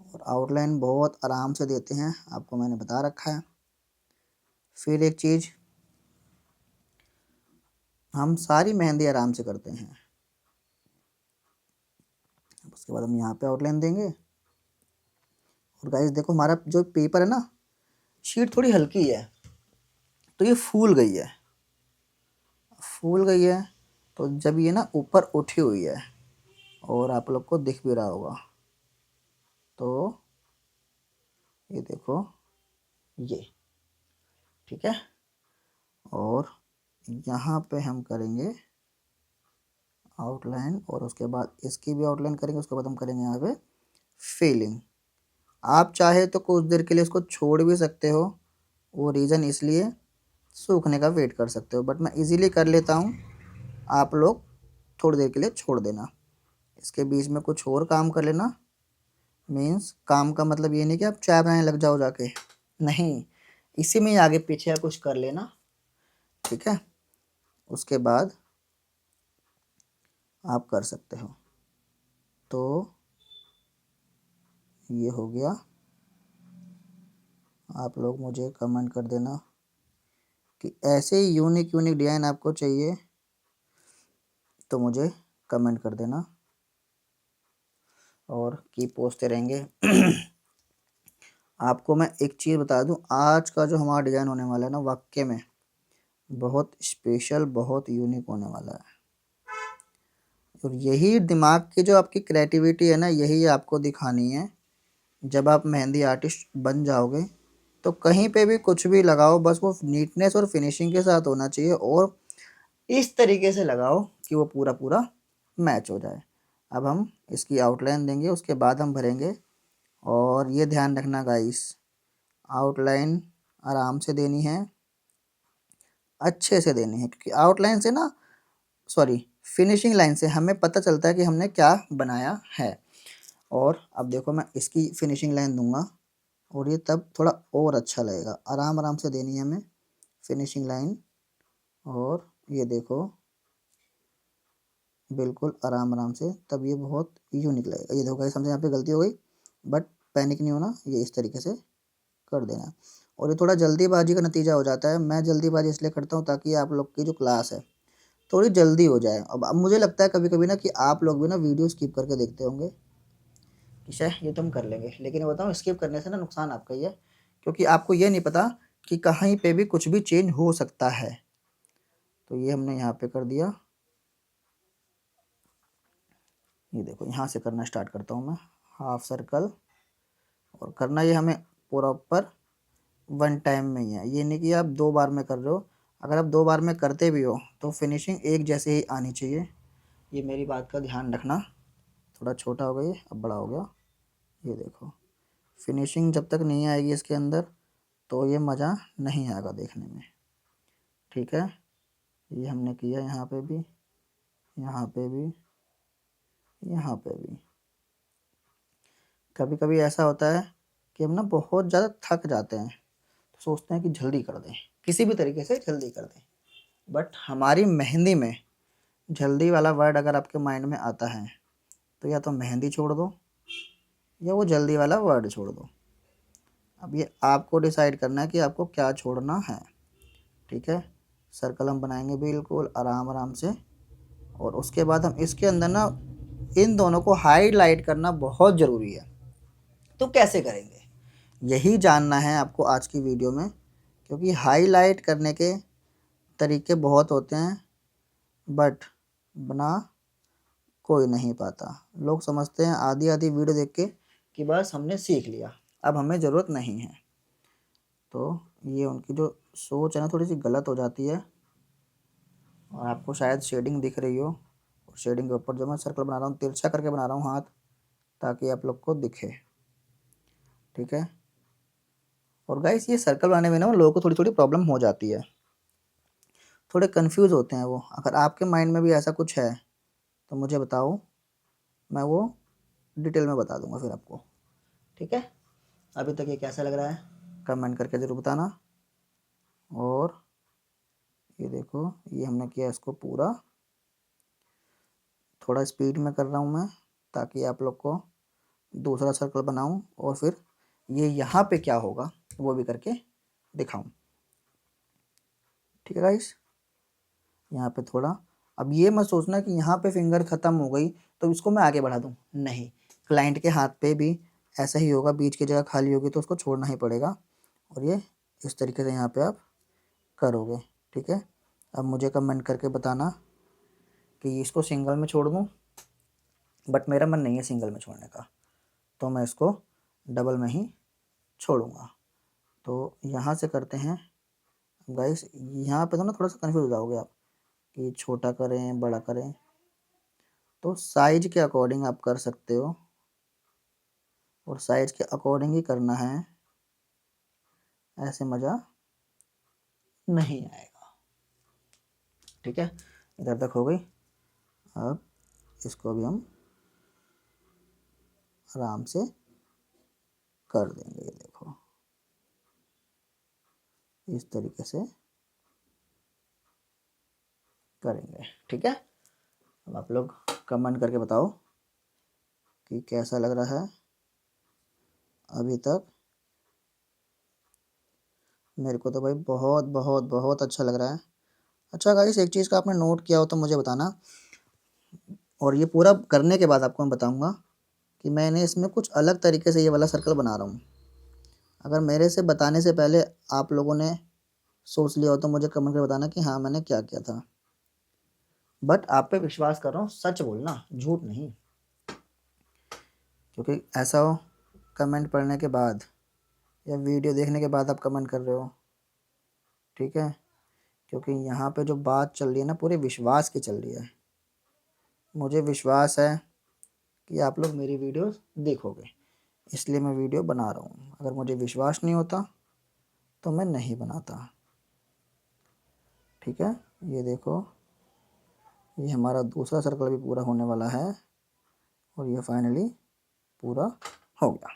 और आउटलाइन बहुत आराम से देते हैं, आपको मैंने बता रखा है। फिर एक चीज़, हम सारी मेहंदी आराम से करते हैं। उसके बाद हम यहाँ पे आउटलाइन देंगे। और गाइस देखो हमारा जो पेपर है ना, शीट थोड़ी हल्की है, तो ये फूल गई है, फूल गई है। तो जब ये ना ऊपर उठी हुई है, और आप लोग को दिख भी रहा होगा, तो ये देखो ये, ठीक है। और यहाँ पे हम करेंगे आउटलाइन, और उसके बाद इसकी भी आउटलाइन करेंगे। उसके बाद हम करेंगे यहाँ पे फिलिंग। आप चाहे तो कुछ देर के लिए इसको छोड़ भी सकते हो, वो रीज़न इसलिए सूखने का वेट कर सकते हो, बट मैं इजीली कर लेता हूँ, आप लोग थोड़ी देर के लिए छोड़ देना। इसके बीच में कुछ और काम कर लेना। मीन्स काम का मतलब ये नहीं कि आप चाय बनाने लग जाओ जाके, नहीं, इसी में ही आगे पीछे कुछ कर लेना, ठीक है। उसके बाद आप कर सकते हो। तो ये हो गया। आप लोग मुझे कमेंट कर देना कि ऐसे ही यूनिक यूनिक डिज़ाइन आपको चाहिए, तो मुझे कमेंट कर देना और की पोस्टते रहेंगे। आपको मैं एक चीज़ बता दूं, आज का जो हमारा डिज़ाइन होने वाला है ना, वाकई में बहुत स्पेशल, बहुत यूनिक होने वाला है। और यही दिमाग की जो आपकी क्रिएटिविटी है ना, यही आपको दिखानी है। जब आप मेहंदी आर्टिस्ट बन जाओगे तो कहीं पे भी कुछ भी लगाओ, बस वो नीटनेस और फिनिशिंग के साथ होना चाहिए, और इस तरीके से लगाओ कि वो पूरा पूरा मैच हो जाए। अब हम इसकी आउटलाइन देंगे, उसके बाद हम भरेंगे। और ये ध्यान रखना गाइस, आउटलाइन आराम से देनी है, अच्छे से देनी है, क्योंकि आउटलाइन से ना, सॉरी, फिनिशिंग लाइन से हमें पता चलता है कि हमने क्या बनाया है। और अब देखो मैं इसकी फिनिशिंग लाइन दूंगा, और ये तब थोड़ा और अच्छा लगेगा। आराम आराम से देनी है हमें फिनिशिंग लाइन, और ये देखो बिल्कुल आराम आराम से, तब ये बहुत यूनिक लगेगा। ये देखो गाइस, हमसे यहाँ पे गलती हो गई, बट पैनिक नहीं होना, ये इस तरीके से कर देना। और ये थोड़ा जल्दीबाजी का नतीजा हो जाता है। मैं जल्दीबाजी इसलिए करता हूँ ताकि आप लोग की जो क्लास है थोड़ी जल्दी हो जाए। अब मुझे लगता है कभी कभी ना कि आप लोग भी ना वीडियो स्किप करके देखते होंगे कि शायद ये तो हम कर लेंगे, लेकिन ये बताऊँ, स्किप करने से ना नुकसान आपका ही है, क्योंकि आपको ये नहीं पता कि कहीं पे भी कुछ भी चेंज हो सकता है। तो ये हमने यहाँ पे कर दिया। ये देखो यहाँ से करना स्टार्ट करता हूँ मैं, हाफ सर्कल, और करना ये हमें प्रॉपर वन टाइम में ही है। ये नहीं कि आप 2 बार में कर रहे हो। अगर आप 2 बार में करते भी हो तो फिनिशिंग एक जैसे ही आनी चाहिए। ये मेरी बात का ध्यान रखना। थोड़ा छोटा हो गया, अब बड़ा हो गया। ये देखो, फिनिशिंग जब तक नहीं आएगी इसके अंदर तो ये मज़ा नहीं आएगा देखने में, ठीक है। ये हमने किया यहाँ पे भी, यहाँ पे भी, यहाँ पे भी। कभी कभी ऐसा होता है कि हम ना बहुत ज़्यादा थक जाते हैं, तो सोचते हैं कि जल्दी कर दें, किसी भी तरीके से जल्दी कर दें। बट हमारी मेहंदी में जल्दी वाला वर्ड अगर आपके माइंड में आता है तो या तो मेहंदी छोड़ दो या वो जल्दी वाला वर्ड छोड़ दो। अब ये आपको डिसाइड करना है कि आपको क्या छोड़ना है। ठीक है, सर्कल हम बनाएंगे बिल्कुल आराम आराम से, और उसके बाद हम इसके अंदर ना इन दोनों को हाईलाइट करना बहुत ज़रूरी है। तो कैसे करेंगे यही जानना है आपको आज की वीडियो में, क्योंकि हाईलाइट करने के तरीके बहुत होते हैं बट बना कोई नहीं पाता। लोग समझते हैं आधी आधी वीडियो देख के कि बस हमने सीख लिया, अब हमें ज़रूरत नहीं है। तो ये उनकी जो सोच है ना थोड़ी सी गलत हो जाती है। और आपको शायद शेडिंग दिख रही हो, और शेडिंग के ऊपर जो मैं सर्कल बना रहा हूँ तिरछा करके बना रहा हूँ हाथ, ताकि आप लोग को दिखे। ठीक है, और गाइस ये सर्कल बनाने में ना लोगों को थोड़ी थोड़ी प्रॉब्लम हो जाती है, थोड़े कंफ्यूज होते हैं वो। अगर आपके माइंड में भी ऐसा कुछ है तो मुझे बताओ, मैं वो डिटेल में बता दूंगा फिर आपको। ठीक है, अभी तक ये कैसा लग रहा है कमेंट करके ज़रूर बताना। और ये देखो ये हमने किया इसको पूरा, थोड़ा स्पीड में कर रहा हूँ मैं ताकि आप लोग को दूसरा सर्कल बनाऊँ और फिर ये यहाँ पे क्या होगा वो भी करके दिखाऊँ। ठीक है गाइस, यहाँ पे थोड़ा, अब ये मत सोचना कि यहाँ पे फिंगर ख़त्म हो गई तो इसको मैं आगे बढ़ा दूँ, नहीं। क्लाइंट के हाथ पे भी ऐसा ही होगा, बीच की जगह खाली होगी तो उसको छोड़ना ही पड़ेगा, और ये इस तरीके से यहाँ पे आप करोगे। ठीक है, अब मुझे कमेंट करके बताना कि इसको सिंगल में छोड़ दूँ, बट मेरा मन नहीं है सिंगल में छोड़ने का, तो मैं इसको डबल में ही छोड़ूंगा। तो यहाँ से करते हैं गाइस, यहाँ पे तो ना थोड़ा सा कन्फ्यूज हो जाओगे आप कि छोटा करें बड़ा करें, तो साइज के अकॉर्डिंग आप कर सकते हो, और साइज के अकॉर्डिंग ही करना है, ऐसे मज़ा नहीं आएगा। ठीक है, इधर तक हो गई। अब इसको भी हम आराम से कर देंगे, ये देखो इस तरीके से करेंगे। ठीक है, अब आप लोग कमेंट करके बताओ कि कैसा लग रहा है अभी तक। मेरे को तो भाई बहुत बहुत बहुत अच्छा लग रहा है। अच्छा गाइस, एक चीज़ का आपने नोट किया हो तो मुझे बताना, और ये पूरा करने के बाद आपको मैं बताऊंगा कि मैंने इसमें कुछ अलग तरीके से ये वाला सर्कल बना रहा हूँ। अगर मेरे से बताने से पहले आप लोगों ने सोच लिया हो तो मुझे कमेंट करके बताना कि हाँ मैंने क्या किया था। बट आप पे विश्वास कर रहा हूँ, सच बोलना झूठ नहीं, क्योंकि ऐसा हो कमेंट पढ़ने के बाद या वीडियो देखने के बाद आप कमेंट कर रहे हो। ठीक है, क्योंकि यहाँ पे जो बात चल रही है ना पूरे विश्वास की चल रही है। मुझे विश्वास है कि आप लोग मेरी वीडियोस देखोगे, इसलिए मैं वीडियो बना रहा हूँ। अगर मुझे विश्वास नहीं होता तो मैं नहीं बनाता। ठीक है, ये देखो ये हमारा दूसरा सर्कल भी पूरा होने वाला है, और ये फाइनली पूरा हो गया।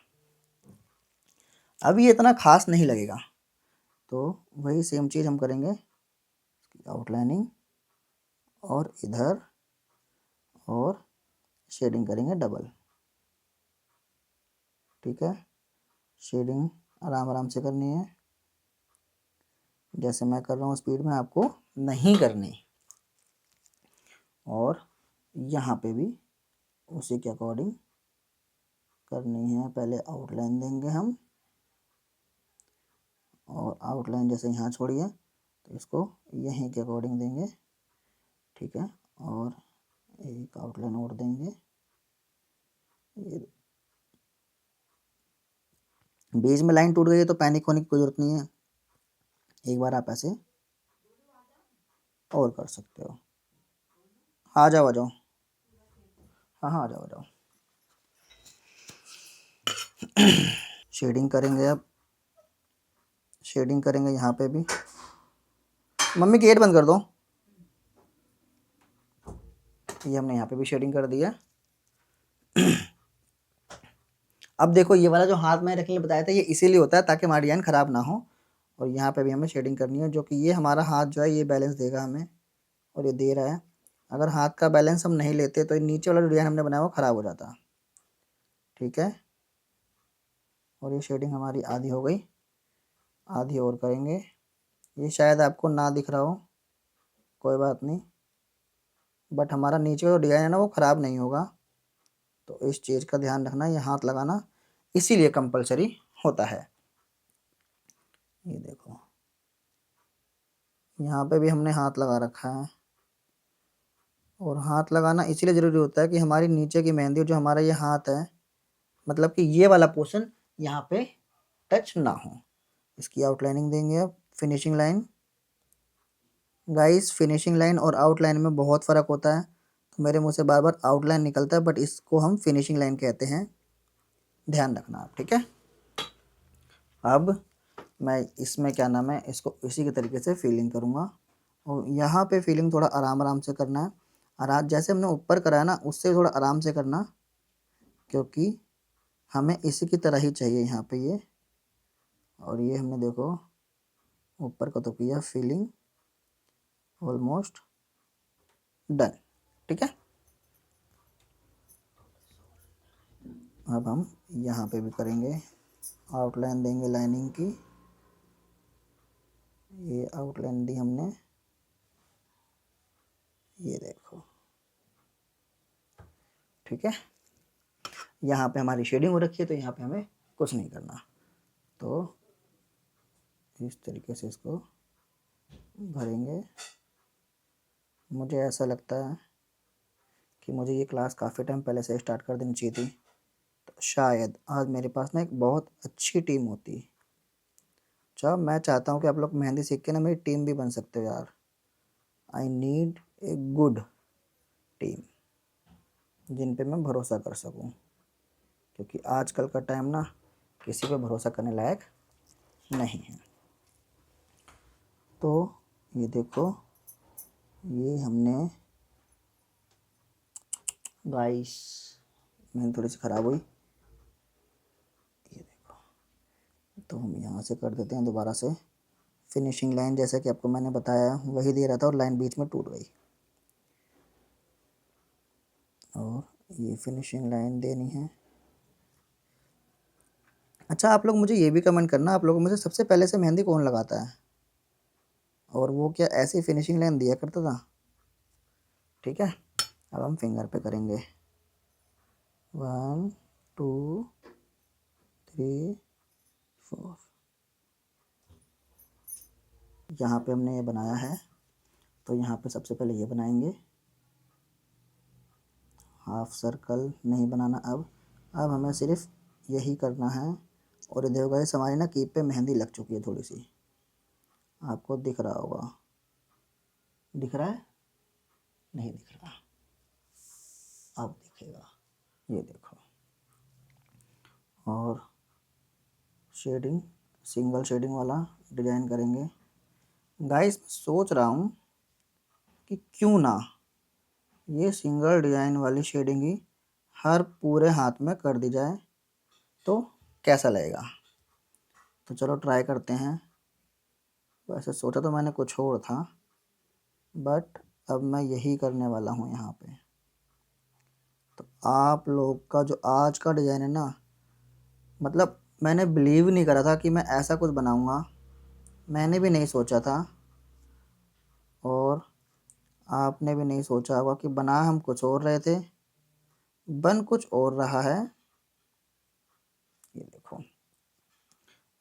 अब ये इतना खास नहीं लगेगा, तो वही सेम चीज़ हम करेंगे, आउटलाइनिंग और इधर, और शेडिंग करेंगे डबल। ठीक है, शेडिंग आराम आराम से करनी है, जैसे मैं कर रहा हूँ स्पीड में आपको नहीं करनी। और यहाँ पे भी उसी के अकॉर्डिंग करनी है। पहले आउटलाइन देंगे हम, और आउटलाइन जैसे यहाँ छोड़िए तो इसको यहीं के अकॉर्डिंग देंगे। ठीक है, और एक आउटलाइन और देंगे। ये बीच में लाइन टूट गई है तो पैनिक होने की कोई ज़रूरत नहीं है, एक बार आप ऐसे और कर सकते हो। आ जाओ आ जाओ, हाँ हाँ आ जाओ आ जाओ। शेडिंग करेंगे, अब शेडिंग करेंगे यहाँ पे भी। मम्मी गेट बंद कर दो। ये हमने यहाँ पे भी शेडिंग कर दिया। अब देखो ये वाला जो हाथ में रखने के लिए बताया था ये इसीलिए होता है ताकि हमारा डिजाइन ख़राब ना हो। और यहाँ पे भी हमें शेडिंग करनी है, जो कि ये हमारा हाथ जो है ये बैलेंस देगा हमें, और ये दे रहा है। अगर हाथ का बैलेंस हम नहीं लेते तो ये नीचे वाला जो डिज़ाइन हमने बनाया वो ख़राब हो जाता। ठीक है, और ये शेडिंग हमारी आधी हो गई, आधी और करेंगे। ये शायद आपको ना दिख रहा हो, कोई बात नहीं, बट हमारा नीचे का जो डिज़ाइन है ना वो ख़राब नहीं होगा। तो इस चीज़ का ध्यान रखना, ये हाथ लगाना इसीलिए कंपलसरी होता है। ये देखो, यहाँ पे भी हमने हाथ लगा रखा है। और हाथ लगाना इसीलिए ज़रूरी होता है कि हमारी नीचे की मेहंदी, जो हमारा ये हाथ है, मतलब कि ये वाला पोर्शन यहाँ पे टच ना हो। इसकी आउटलाइनिंग देंगे अब, finishing line. Guys, finishing line और आउटलाइन में बहुत फ़र्क होता है, तो मेरे मुंह से बार बार आउटलाइन निकलता है, बट इसको हम फिनिशिंग लाइन कहते हैं, ध्यान रखना आप। ठीक है, अब मैं इसमें क्या नाम है, इसको इसी के तरीके से फीलिंग करूँगा। और यहाँ पे फीलिंग थोड़ा आराम आराम से करना है, और जैसे हमने ऊपर करा है ना, उससे थोड़ा आराम से करना, क्योंकि हमें इसी की तरह ही चाहिए यहाँ पे ये। और ये हमने देखो ऊपर का तो किया, फीलिंग ऑलमोस्ट डन। ठीक है, अब हम यहाँ पे भी करेंगे, आउटलाइन देंगे लाइनिंग की। ये आउटलाइन दी हमने, ये देखो। ठीक है, यहाँ पे हमारी शेडिंग हो रखी है, तो यहाँ पे हमें कुछ नहीं करना। तो इस तरीके से इसको भरेंगे। मुझे ऐसा लगता है कि मुझे ये क्लास काफ़ी टाइम पहले से स्टार्ट कर देनी चाहिए थी, तो शायद आज मेरे पास ना एक बहुत अच्छी टीम होती। अच्छा, मैं चाहता हूँ कि आप लोग मेहंदी सीख के ना मेरी टीम भी बन सकते हो यार। I need a good team जिन पे मैं भरोसा कर सकूँ, क्योंकि आजकल का टाइम ना किसी पे भरोसा करने लायक नहीं है। तो ये देखो, ये हमने गाइस, मेहंदी थोड़ी सी ख़राब हुई, ये देखो। तो हम यहाँ से कर देते हैं दोबारा से फिनिशिंग लाइन, जैसा कि आपको मैंने बताया वही दे रहा था, और लाइन बीच में टूट गई। और ये फिनिशिंग लाइन देनी है। अच्छा, आप लोग मुझे ये भी कमेंट करना, आप लोगों में से सबसे पहले से मेहंदी कौन लगाता है, और वो क्या ऐसी फिनिशिंग लाइन दिया करता था। ठीक है, अब हम फिंगर पे करेंगे, 1 2 3 4। यहाँ पे हमने ये बनाया है, तो यहाँ पे सबसे पहले ये बनाएंगे, हाफ सर्कल नहीं बनाना। अब हमें सिर्फ यही करना है। और ये देखो गाइस, हमारी ना कीप पे मेहंदी लग चुकी है थोड़ी सी, आपको दिख रहा होगा, दिख रहा है, नहीं दिख रहा, अब दिखेगा, ये देखो। और शेडिंग, सिंगल शेडिंग वाला डिज़ाइन करेंगे। गाइस, सोच रहा हूँ कि क्यों ना ये सिंगल डिज़ाइन वाली शेडिंग ही हर पूरे हाथ में कर दी जाए, तो कैसा लगेगा। तो चलो ट्राई करते हैं। वैसे सोचा तो मैंने कुछ और था, बट अब मैं यही करने वाला हूँ यहाँ पे। तो आप लोग का जो आज का डिज़ाइन है ना, मतलब मैंने बिलीव नहीं करा था कि मैं ऐसा कुछ बनाऊँगा, मैंने भी नहीं सोचा था, और आपने भी नहीं सोचा होगा कि बना हम कुछ और रहे थे, बन कुछ और रहा है। ये देखो,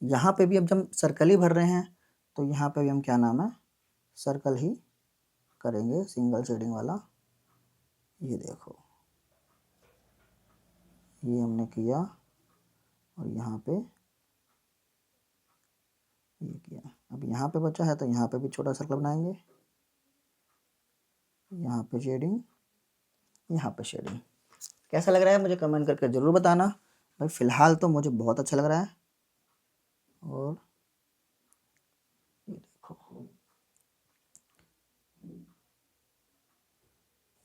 यहाँ पे भी अब जब सर्कल ही भर रहे हैं, तो यहाँ पे भी हम क्या नाम है, सर्कल ही करेंगे, सिंगल शेडिंग वाला। ये देखो, ये हमने किया, और यहाँ पे ये किया। अब यहाँ पे बचा है, तो यहाँ पे भी छोटा सर्कल बनाएंगे, यहाँ पे शेडिंग, यहाँ पे शेडिंग। कैसा लग रहा है मुझे कमेंट करके ज़रूर बताना भाई। फ़िलहाल तो मुझे बहुत अच्छा लग रहा है। और ये देखो,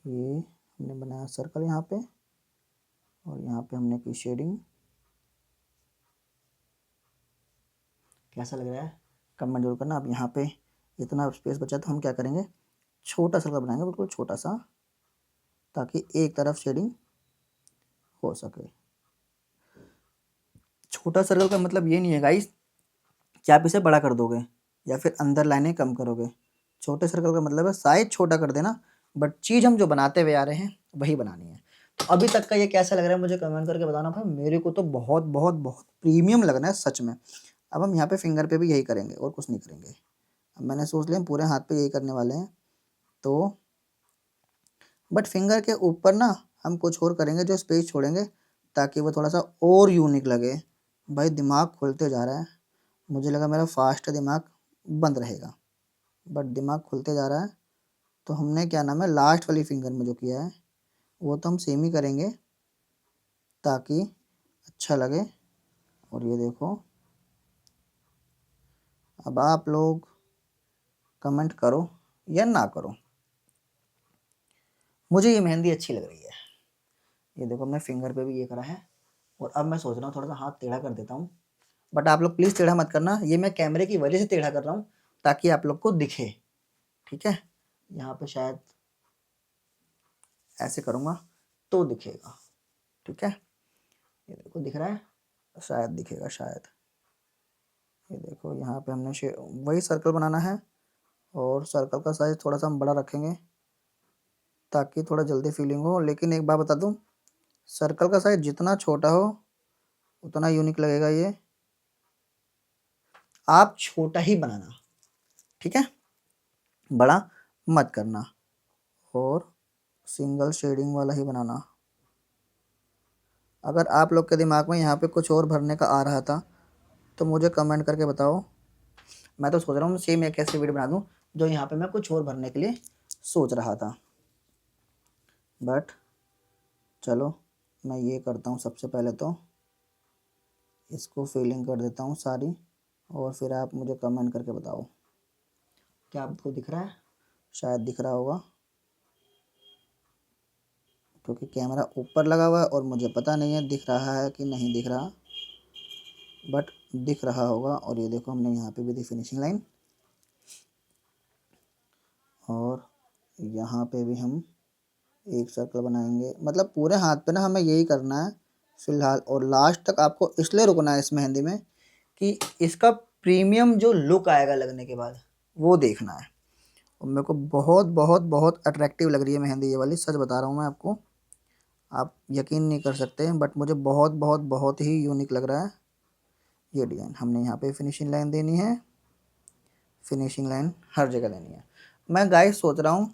ये हमने बनाया सर्कल यहाँ पे, और यहाँ पे हमने की शेडिंग। कैसा लग रहा है कमेंट जरूर करना। अब यहाँ पे इतना स्पेस बचा, तो हम क्या करेंगे, छोटा सर्कल बनाएंगे, बिल्कुल छोटा सा। ताकि एक तरफ शेडिंग हो सके। छोटा सर्कल का मतलब ये नहीं है गाइस कि आप इसे बड़ा कर दोगे या फिर अंदर लाइनें कम करोगे। छोटे सर्कल का मतलब है साइज छोटा कर देना, बट चीज़ हम जो बनाते हुए आ रहे हैं वही बनानी है। तो अभी तक का ये कैसा लग रहा है मुझे कमेंट करके बताना भाई। मेरे को तो बहुत बहुत बहुत प्रीमियम लग रहा है सच में। अब हम यहाँ पे फिंगर पे भी यही करेंगे और कुछ नहीं करेंगे। अब मैंने सोच लिया पूरे हाथ पे यही करने वाले हैं। तो बट फिंगर के ऊपर ना हम कुछ और करेंगे जो स्पेस छोड़ेंगे ताकि वो थोड़ा सा और यूनिक लगे। भाई दिमाग खुलते जा रहा है। मुझे लगा मेरा फास्ट दिमाग बंद रहेगा, बट दिमाग खुलते जा रहा है। तो हमने क्या नाम है लास्ट वाली फिंगर में जो किया है वो तो हम सेम ही करेंगे ताकि अच्छा लगे। और ये देखो, अब आप लोग कमेंट करो या ना करो, मुझे ये मेहंदी अच्छी लग रही है। ये देखो मैं फिंगर पे भी ये करा है। और अब मैं सोच रहा हूँ थोड़ा सा हाथ टेढ़ा कर देता हूँ, बट आप लोग प्लीज़ टेढ़ा मत करना, ये मैं कैमरे की वजह से टेढ़ा कर रहा हूँ ताकि आप लोग को दिखे। ठीक है, यहाँ पे शायद ऐसे करूँगा तो दिखेगा। ठीक है, ये देखो दिख रहा है, शायद दिखेगा शायद। ये देखो यहाँ पे हमने वही सर्कल बनाना है और सर्कल का साइज थोड़ा सा हम बड़ा रखेंगे ताकि थोड़ा जल्दी फीलिंग हो। लेकिन एक बात बता दूँ, सर्कल का साइज जितना छोटा हो उतना यूनिक लगेगा ये। आप छोटा ही बनाना, ठीक है, बड़ा मत करना। और सिंगल शेडिंग वाला ही बनाना। अगर आप लोग के दिमाग में यहाँ पे कुछ और भरने का आ रहा था तो मुझे कमेंट करके बताओ। मैं तो सोच रहा हूँ सेम एक ऐसी वीडियो बना दूँ जो यहाँ पे मैं कुछ और भरने के लिए सोच रहा था। बट चलो मैं ये करता हूँ, सबसे पहले तो इसको फिलिंग कर देता हूँ सारी। और फिर आप मुझे कमेंट करके बताओ क्या आपको दिख रहा है। शायद दिख रहा होगा क्योंकि कैमरा ऊपर लगा हुआ है और मुझे पता नहीं है दिख रहा है कि नहीं दिख रहा, बट दिख रहा होगा। और ये देखो हमने यहाँ पे भी दी फिनिशिंग लाइन। और यहाँ पे भी हम एक सर्कल बनाएंगे। मतलब पूरे हाथ पे ना हमें यही करना है फ़िलहाल। और लास्ट तक आपको इसलिए रुकना है इस मेहंदी में कि इसका प्रीमियम जो लुक आएगा लगने के बाद वो देखना है। और मेरे को बहुत बहुत बहुत अट्रैक्टिव लग रही है मेहंदी ये वाली, सच बता रहा हूँ मैं आपको। आप यकीन नहीं कर सकते, बट मुझे बहुत बहुत बहुत ही यूनिक लग रहा है ये डिज़ाइन। हमने यहाँ पे फिनिशिंग लाइन देनी है, फिनिशिंग लाइन हर जगह देनी है। मैं गाइस सोच रहा हूँ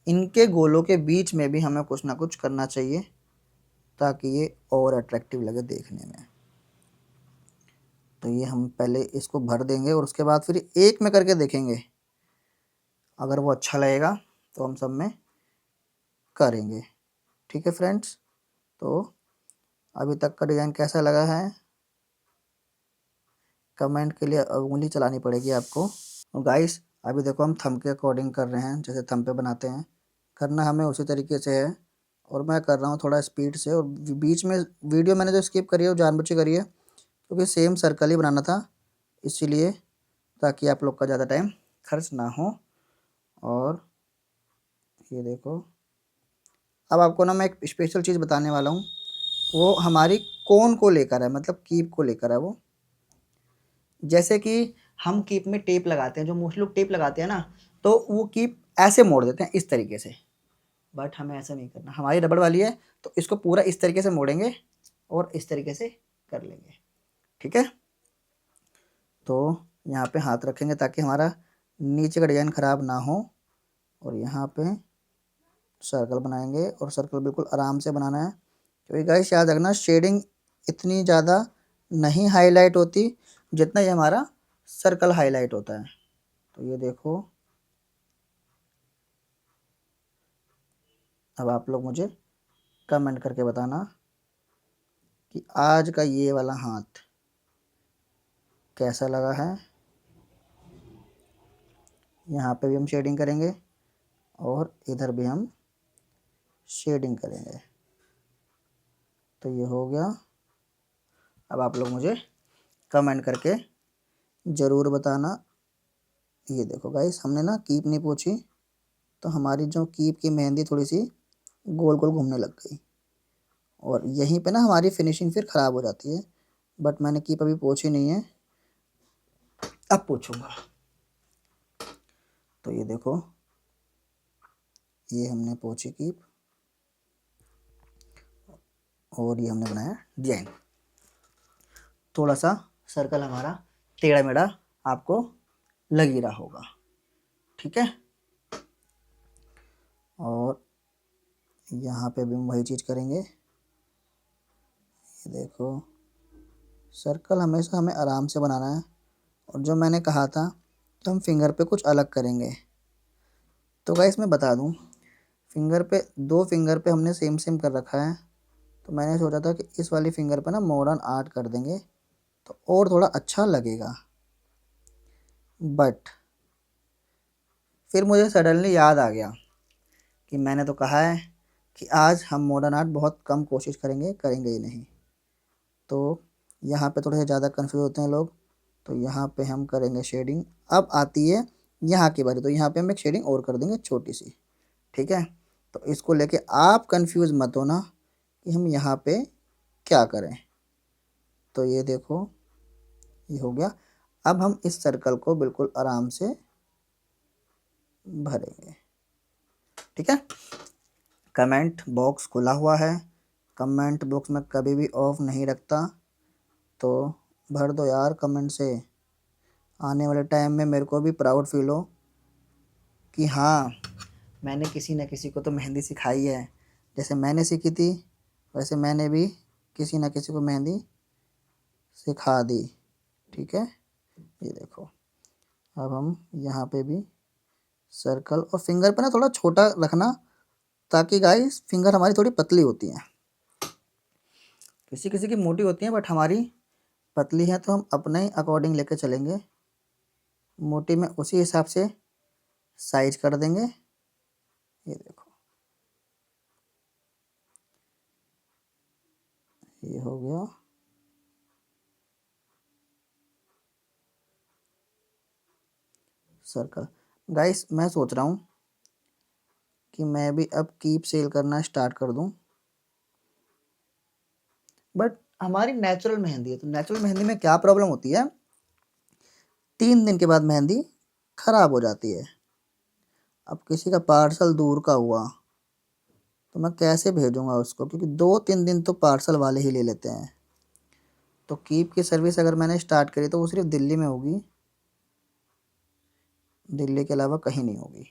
इनके गोलों के बीच में भी हमें कुछ ना कुछ करना चाहिए ताकि ये और अट्रैक्टिव लगे देखने में। तो ये हम पहले इसको भर देंगे और उसके बाद फिर एक में करके देखेंगे। अगर वो अच्छा लगेगा तो हम सब में करेंगे। ठीक है फ्रेंड्स, तो अभी तक का डिज़ाइन कैसा लगा है कमेंट के लिए उंगली चलानी पड़ेगी आपको। और गाइस अभी देखो हम थंब के अकॉर्डिंग कर रहे हैं, जैसे थंब पे बनाते हैं करना हमें उसी तरीके से है। और मैं कर रहा हूँ थोड़ा स्पीड से। और बीच में वीडियो मैंने जो स्किप करी है वो जानबूझ के करी है क्योंकि सेम सर्कल ही बनाना था, इसीलिए, ताकि आप लोग का ज़्यादा टाइम खर्च ना हो। और ये देखो, अब आपको ना मैं एक स्पेशल चीज़ बताने वाला हूँ। वो हमारी कोन को लेकर है, मतलब कीप को लेकर है वो। जैसे कि हम कीप में टेप लगाते हैं, जो मोस्टली लोग टेप लगाते हैं ना, तो वो कीप ऐसे मोड़ देते हैं इस तरीके से। बट हमें ऐसा नहीं करना, हमारी रबड़ वाली है तो इसको पूरा इस तरीके से मोड़ेंगे और इस तरीके से कर लेंगे। ठीक है, तो यहाँ पे हाथ रखेंगे ताकि हमारा नीचे का डिज़ाइन ख़राब ना हो। और यहाँ पे सर्कल बनाएंगे और सर्कल बिल्कुल आराम से बनाना है क्योंकि गाइस याद रखना शेडिंग इतनी ज़्यादा नहीं हाईलाइट होती जितना ये हमारा सर्कल हाईलाइट होता है। तो ये देखो, अब आप लोग मुझे कमेंट करके बताना कि आज का ये वाला हाथ कैसा लगा है। यहाँ पे भी हम शेडिंग करेंगे और इधर भी हम शेडिंग करेंगे। तो ये हो गया। अब आप लोग मुझे कमेंट करके ज़रूर बताना। ये देखो गाइस हमने ना कीप नहीं पोंछी, तो हमारी जो कीप की मेहंदी थोड़ी सी गोल गोल घूमने लग गई। और यहीं पे ना हमारी फिनिशिंग फिर ख़राब हो जाती है। बट मैंने कीप अभी पोंछी नहीं है, अब पोंछूंगा। तो ये देखो, ये हमने पोंछी कीप, और ये हमने बनाया डिजाइन। थोड़ा सा सर्कल हमारा टेढ़ा मेढ़ा आपको लग ही रहा होगा, ठीक है। और यहाँ पे भी हम वही चीज़ करेंगे। ये देखो, सर्कल हमेशा हमें आराम से बनाना है। और जो मैंने कहा था कि हम फिंगर पे कुछ अलग करेंगे, तो गाइस मैं बता दूं, फिंगर पे, दो फिंगर पे हमने सेम सेम कर रखा है। तो मैंने सोचा था कि इस वाली फिंगर पे ना मॉडर्न आर्ट कर देंगे तो और थोड़ा अच्छा लगेगा। बट फिर मुझे सडनली याद आ गया कि मैंने तो कहा है कि आज हम मॉडर्न आर्ट बहुत कम कोशिश करेंगे, करेंगे ही नहीं। तो यहाँ पे थोड़े से ज़्यादा कंफ्यूज होते हैं लोग। तो यहाँ पे हम करेंगे शेडिंग। अब आती है यहाँ की बारी, तो यहाँ पे हम एक शेडिंग और कर देंगे छोटी सी, ठीक है। तो इसको लेके आप कंफ्यूज मत होना कि हम यहाँ पे क्या करें। तो ये देखो, ये हो गया। अब हम इस सर्कल को बिल्कुल आराम से भरेंगे, ठीक है। कमेंट बॉक्स खुला हुआ है, कमेंट बॉक्स में कभी भी ऑफ नहीं रखता, तो भर दो यार कमेंट से। आने वाले टाइम में मेरे को भी प्राउड फील हो कि हाँ, मैंने किसी न किसी को तो मेहंदी सिखाई है। जैसे मैंने सीखी थी, वैसे मैंने भी किसी न किसी को मेहंदी सिखा दी, ठीक है। ये देखो, अब हम यहाँ पे भी सर्कल, और फिंगर पे ना थोड़ा छोटा रखना, ताकि गाइस फिंगर हमारी थोड़ी पतली होती हैं। किसी किसी की मोटी होती हैं, बट हमारी पतली है, तो हम अपने ही अकॉर्डिंग लेके चलेंगे। मोटी में उसी हिसाब से साइज कर देंगे। ये देखो, ये हो गया। सर्कल। गाइस मैं सोच रहा हूँ कि मैं भी अब कीप सेल करना स्टार्ट कर दूँ। बट हमारी नेचुरल मेहंदी है, तो नेचुरल मेहंदी में क्या प्रॉब्लम होती है, 3 दिन के बाद मेहंदी खराब हो जाती है। अब किसी का पार्सल दूर का हुआ तो मैं कैसे भेजूंगा उसको, क्योंकि 2-3 दिन तो पार्सल वाले ही ले लेते हैं। तो कीप की सर्विस अगर मैंने स्टार्ट करी तो वो सिर्फ दिल्ली में होगी, दिल्ली के अलावा कहीं नहीं होगी,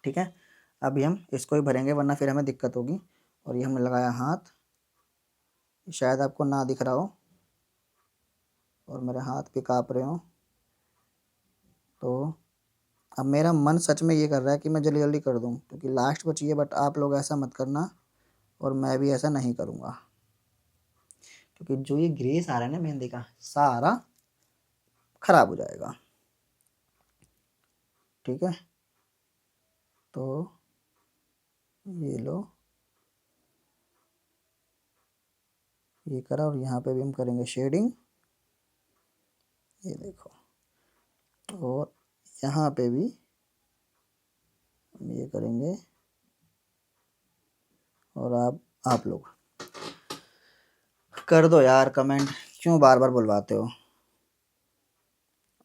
ठीक है। अभी हम इसको ही भरेंगे, वरना फिर हमें दिक्कत होगी। और ये हमने लगाया हाथ, शायद आपको ना दिख रहा हो और मेरे हाथ भी काँप रहे हो। तो अब मेरा मन सच में ये कर रहा है कि मैं जल्दी जल्दी कर दूं, क्योंकि लास्ट बची है। बट आप लोग ऐसा मत करना, और मैं भी ऐसा नहीं करूँगा, क्योंकि जो ये ग्रेस आ रहा है ना मेहंदी का, सारा खराब हो जाएगा, ठीक है। तो ये लो, ये करा, और यहाँ पे भी हम करेंगे शेडिंग। ये देखो, और यहाँ पे भी हम ये करेंगे। और आप लोग कर दो यार कमेंट, क्यों बार बार बुलवाते हो।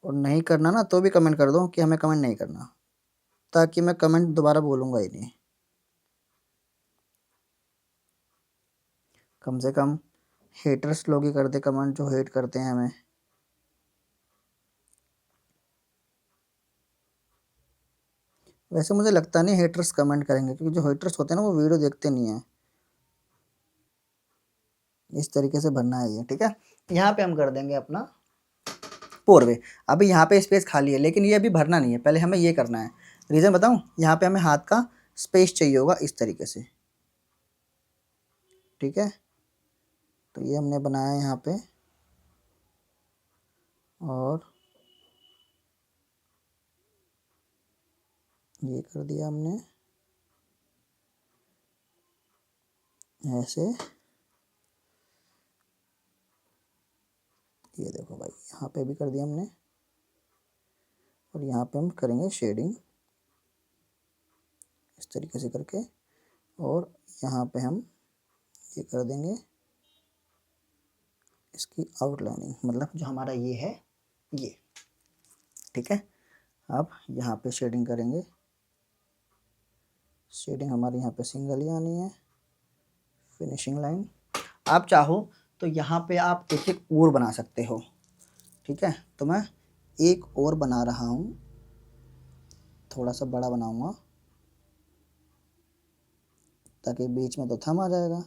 और नहीं करना ना तो भी कमेंट कर दो कि हमें कमेंट नहीं करना, ताकि मैं कमेंट दोबारा बोलूँगा ही नहीं। कम से कम हेटर्स लोग ही कर दे कमेंट, जो हेट करते हैं हमें। वैसे मुझे लगता नहीं हेटर्स कमेंट करेंगे, क्योंकि जो हेटर्स होते हैं ना वो वीडियो देखते नहीं हैं। इस तरीके से भरना है ये, ठीक है। यहाँ पे हम कर देंगे अपना पोरवे। अभी यहाँ पे स्पेस खाली है, लेकिन ये अभी भरना नहीं है, पहले हमें ये करना है। रीज़न बताऊँ, यहाँ पे हमें हाथ का स्पेस चाहिए होगा इस तरीके से, ठीक है। तो ये हमने बनाया यहाँ पे, और ये कर दिया हमने ऐसे। ये देखो भाई, यहाँ पे भी कर दिया हमने, और यहाँ पे हम करेंगे शेडिंग इस तरीके से करके। और यहाँ पे हम ये कर देंगे इसकी आउटलाइनिंग, मतलब जो हमारा ये है ये, ठीक है। अब यहाँ पे शेडिंग करेंगे, शेडिंग हमारी यहाँ पे सिंगल ही आनी है, फिनिशिंग लाइन। आप चाहो तो यहाँ पे आप एक एक और बना सकते हो, ठीक है। तो मैं एक और बना रहा हूँ, थोड़ा सा बड़ा बनाऊंगा ताकि बीच में तो थम आ जाएगा,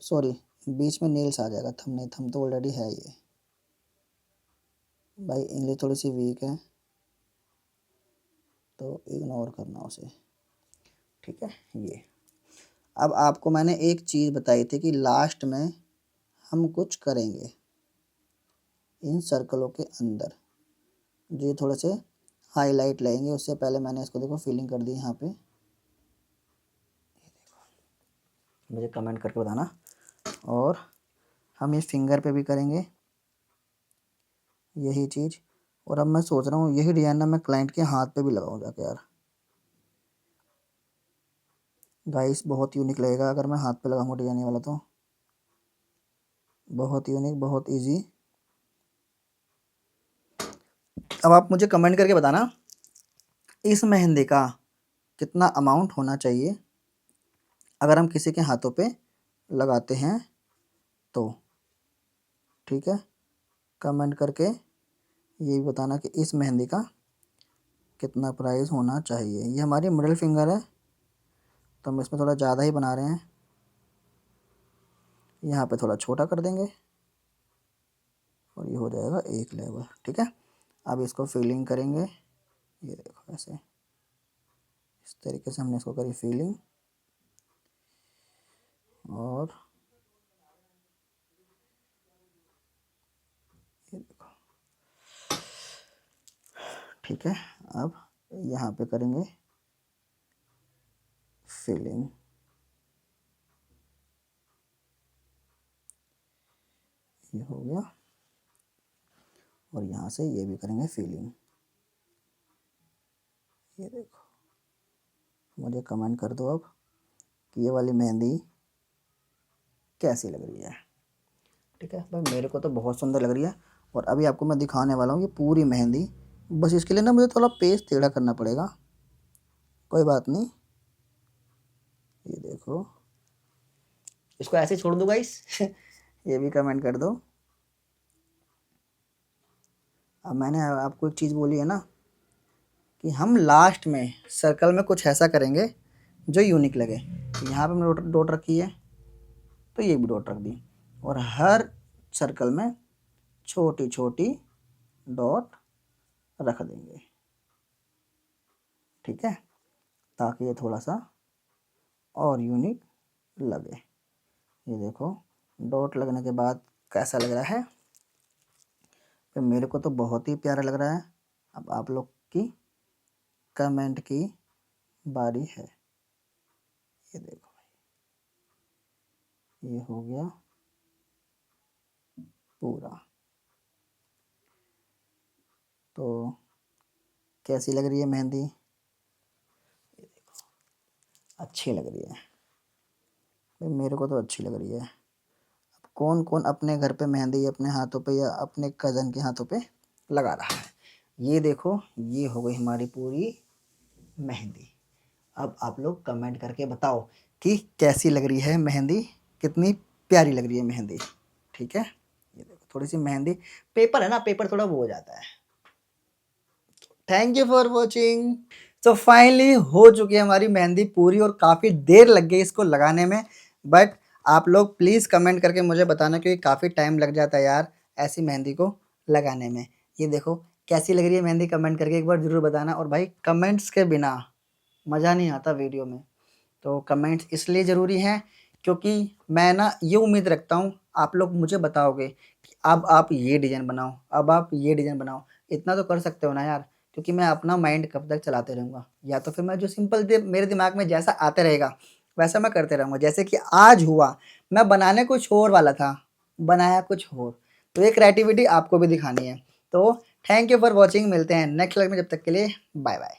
सॉरी बीच में नेल्स आ जाएगा, थम नहीं, थम तो ऑलरेडी है। ये भाई इंग्लिश थोड़ी सी वीक है तो इग्नोर करना उसे, ठीक है। ये अब आपको मैंने एक चीज़ बताई थी कि लास्ट में हम कुछ करेंगे इन सर्कलों के अंदर, जो थोड़े से हाईलाइट लेंगे। उससे पहले मैंने इसको देखो फिलिंग कर दी यहाँ पे, मुझे कमेंट करके बताना। और हम ये फिंगर पे भी करेंगे यही चीज़। और अब मैं सोच रहा हूँ यही डिज़ाइन ना मैं क्लाइंट के हाथ पे भी लगाऊँ जाके यार, गाइस बहुत यूनिक लगेगा अगर मैं हाथ पे लगाऊंगा डिजाइन वाला, तो बहुत यूनिक, बहुत इजी। अब आप मुझे कमेंट करके बताना इस मेहंदी का कितना अमाउंट होना चाहिए अगर हम किसी के हाथों पे लगाते हैं तो, ठीक है। कमेंट करके ये भी बताना कि इस मेहंदी का कितना प्राइस होना चाहिए। ये हमारी मिडिल फिंगर है तो हम इसमें थोड़ा ज़्यादा ही बना रहे हैं, यहाँ पे थोड़ा छोटा कर देंगे और ये हो जाएगा एक लेवल, ठीक है। अब इसको फिलिंग करेंगे, ये देखो ऐसे इस तरीके से हमने इसको करी फिलिंग। और ये देखो, ठीक है। अब यहाँ पे करेंगे फिलिंग, ये हो गया। और यहाँ से ये भी करेंगे फिलिंग, ये देखो। मुझे कमेंट कर दो अब कि ये वाली मेहंदी कैसी लग रही है, ठीक है भाई। मेरे को तो बहुत सुंदर लग रही है। और अभी आपको मैं दिखाने वाला हूँ ये पूरी मेहंदी, बस इसके लिए ना मुझे थोड़ा पेज टेढ़ा करना पड़ेगा, कोई बात नहीं। ये देखो, इसको ऐसे छोड़ दूँ गाइस ये भी कमेंट कर दो। अब मैंने आपको एक चीज़ बोली है ना कि हम लास्ट में सर्कल में कुछ ऐसा करेंगे जो यूनिक लगे। यहाँ पे मैंने डॉट रखी है तो ये भी डॉट रख दी, और हर सर्कल में छोटी छोटी डॉट रख देंगे, ठीक है, ताकि ये थोड़ा सा और यूनिक लगे। ये देखो डॉट लगने के बाद कैसा लग रहा है, तो मेरे को तो बहुत ही प्यारा लग रहा है। अब आप लोग की कमेंट की बारी है। ये देखो ये हो गया पूरा, तो कैसी लग रही है मेहंदी? ये देखो अच्छी लग रही है भाई, मेरे को तो अच्छी लग रही है। अब कौन कौन अपने घर पे मेहंदी अपने हाथों पे या अपने कज़न के हाथों पे लगा रहा है? ये देखो ये हो गई हमारी पूरी मेहंदी। अब आप लोग कमेंट करके बताओ कि कैसी लग रही है मेहंदी, कितनी प्यारी लग रही है मेहंदी, ठीक है। ये देखो थोड़ी सी मेहंदी, पेपर है ना, पेपर थोड़ा वो हो जाता है। Thank you for watching. तो फाइनली हो चुकी है हमारी मेहंदी पूरी, और काफ़ी देर लग गई इसको लगाने में। बट आप लोग प्लीज़ कमेंट करके मुझे बताना, क्योंकि काफ़ी टाइम लग जाता है यार ऐसी मेहंदी को लगाने में। ये देखो कैसी लग रही है मेहंदी, कमेंट करके एक बार ज़रूर बताना। और भाई कमेंट्स के बिना मज़ा नहीं आता वीडियो में, तो कमेंट्स इसलिए ज़रूरी हैं क्योंकि मैं ना ये उम्मीद रखता हूँ आप लोग मुझे बताओगे कि अब आप ये डिज़ाइन बनाओ, अब आप ये डिज़ाइन बनाओ। इतना तो कर सकते हो ना यार, क्योंकि मैं अपना माइंड कब तक चलाते रहूँगा, या तो फिर मैं जो सिंपल मेरे दिमाग में जैसा आते रहेगा वैसा मैं करते रहूँगा। जैसे कि आज हुआ, मैं बनाने कुछ और वाला था, बनाया कुछ और। तो ये क्रिएटिविटी आपको भी दिखानी है। तो थैंक यू फॉर वॉचिंग, मिलते हैं नेक्स्ट लाइव में, जब तक के लिए बाय बाय।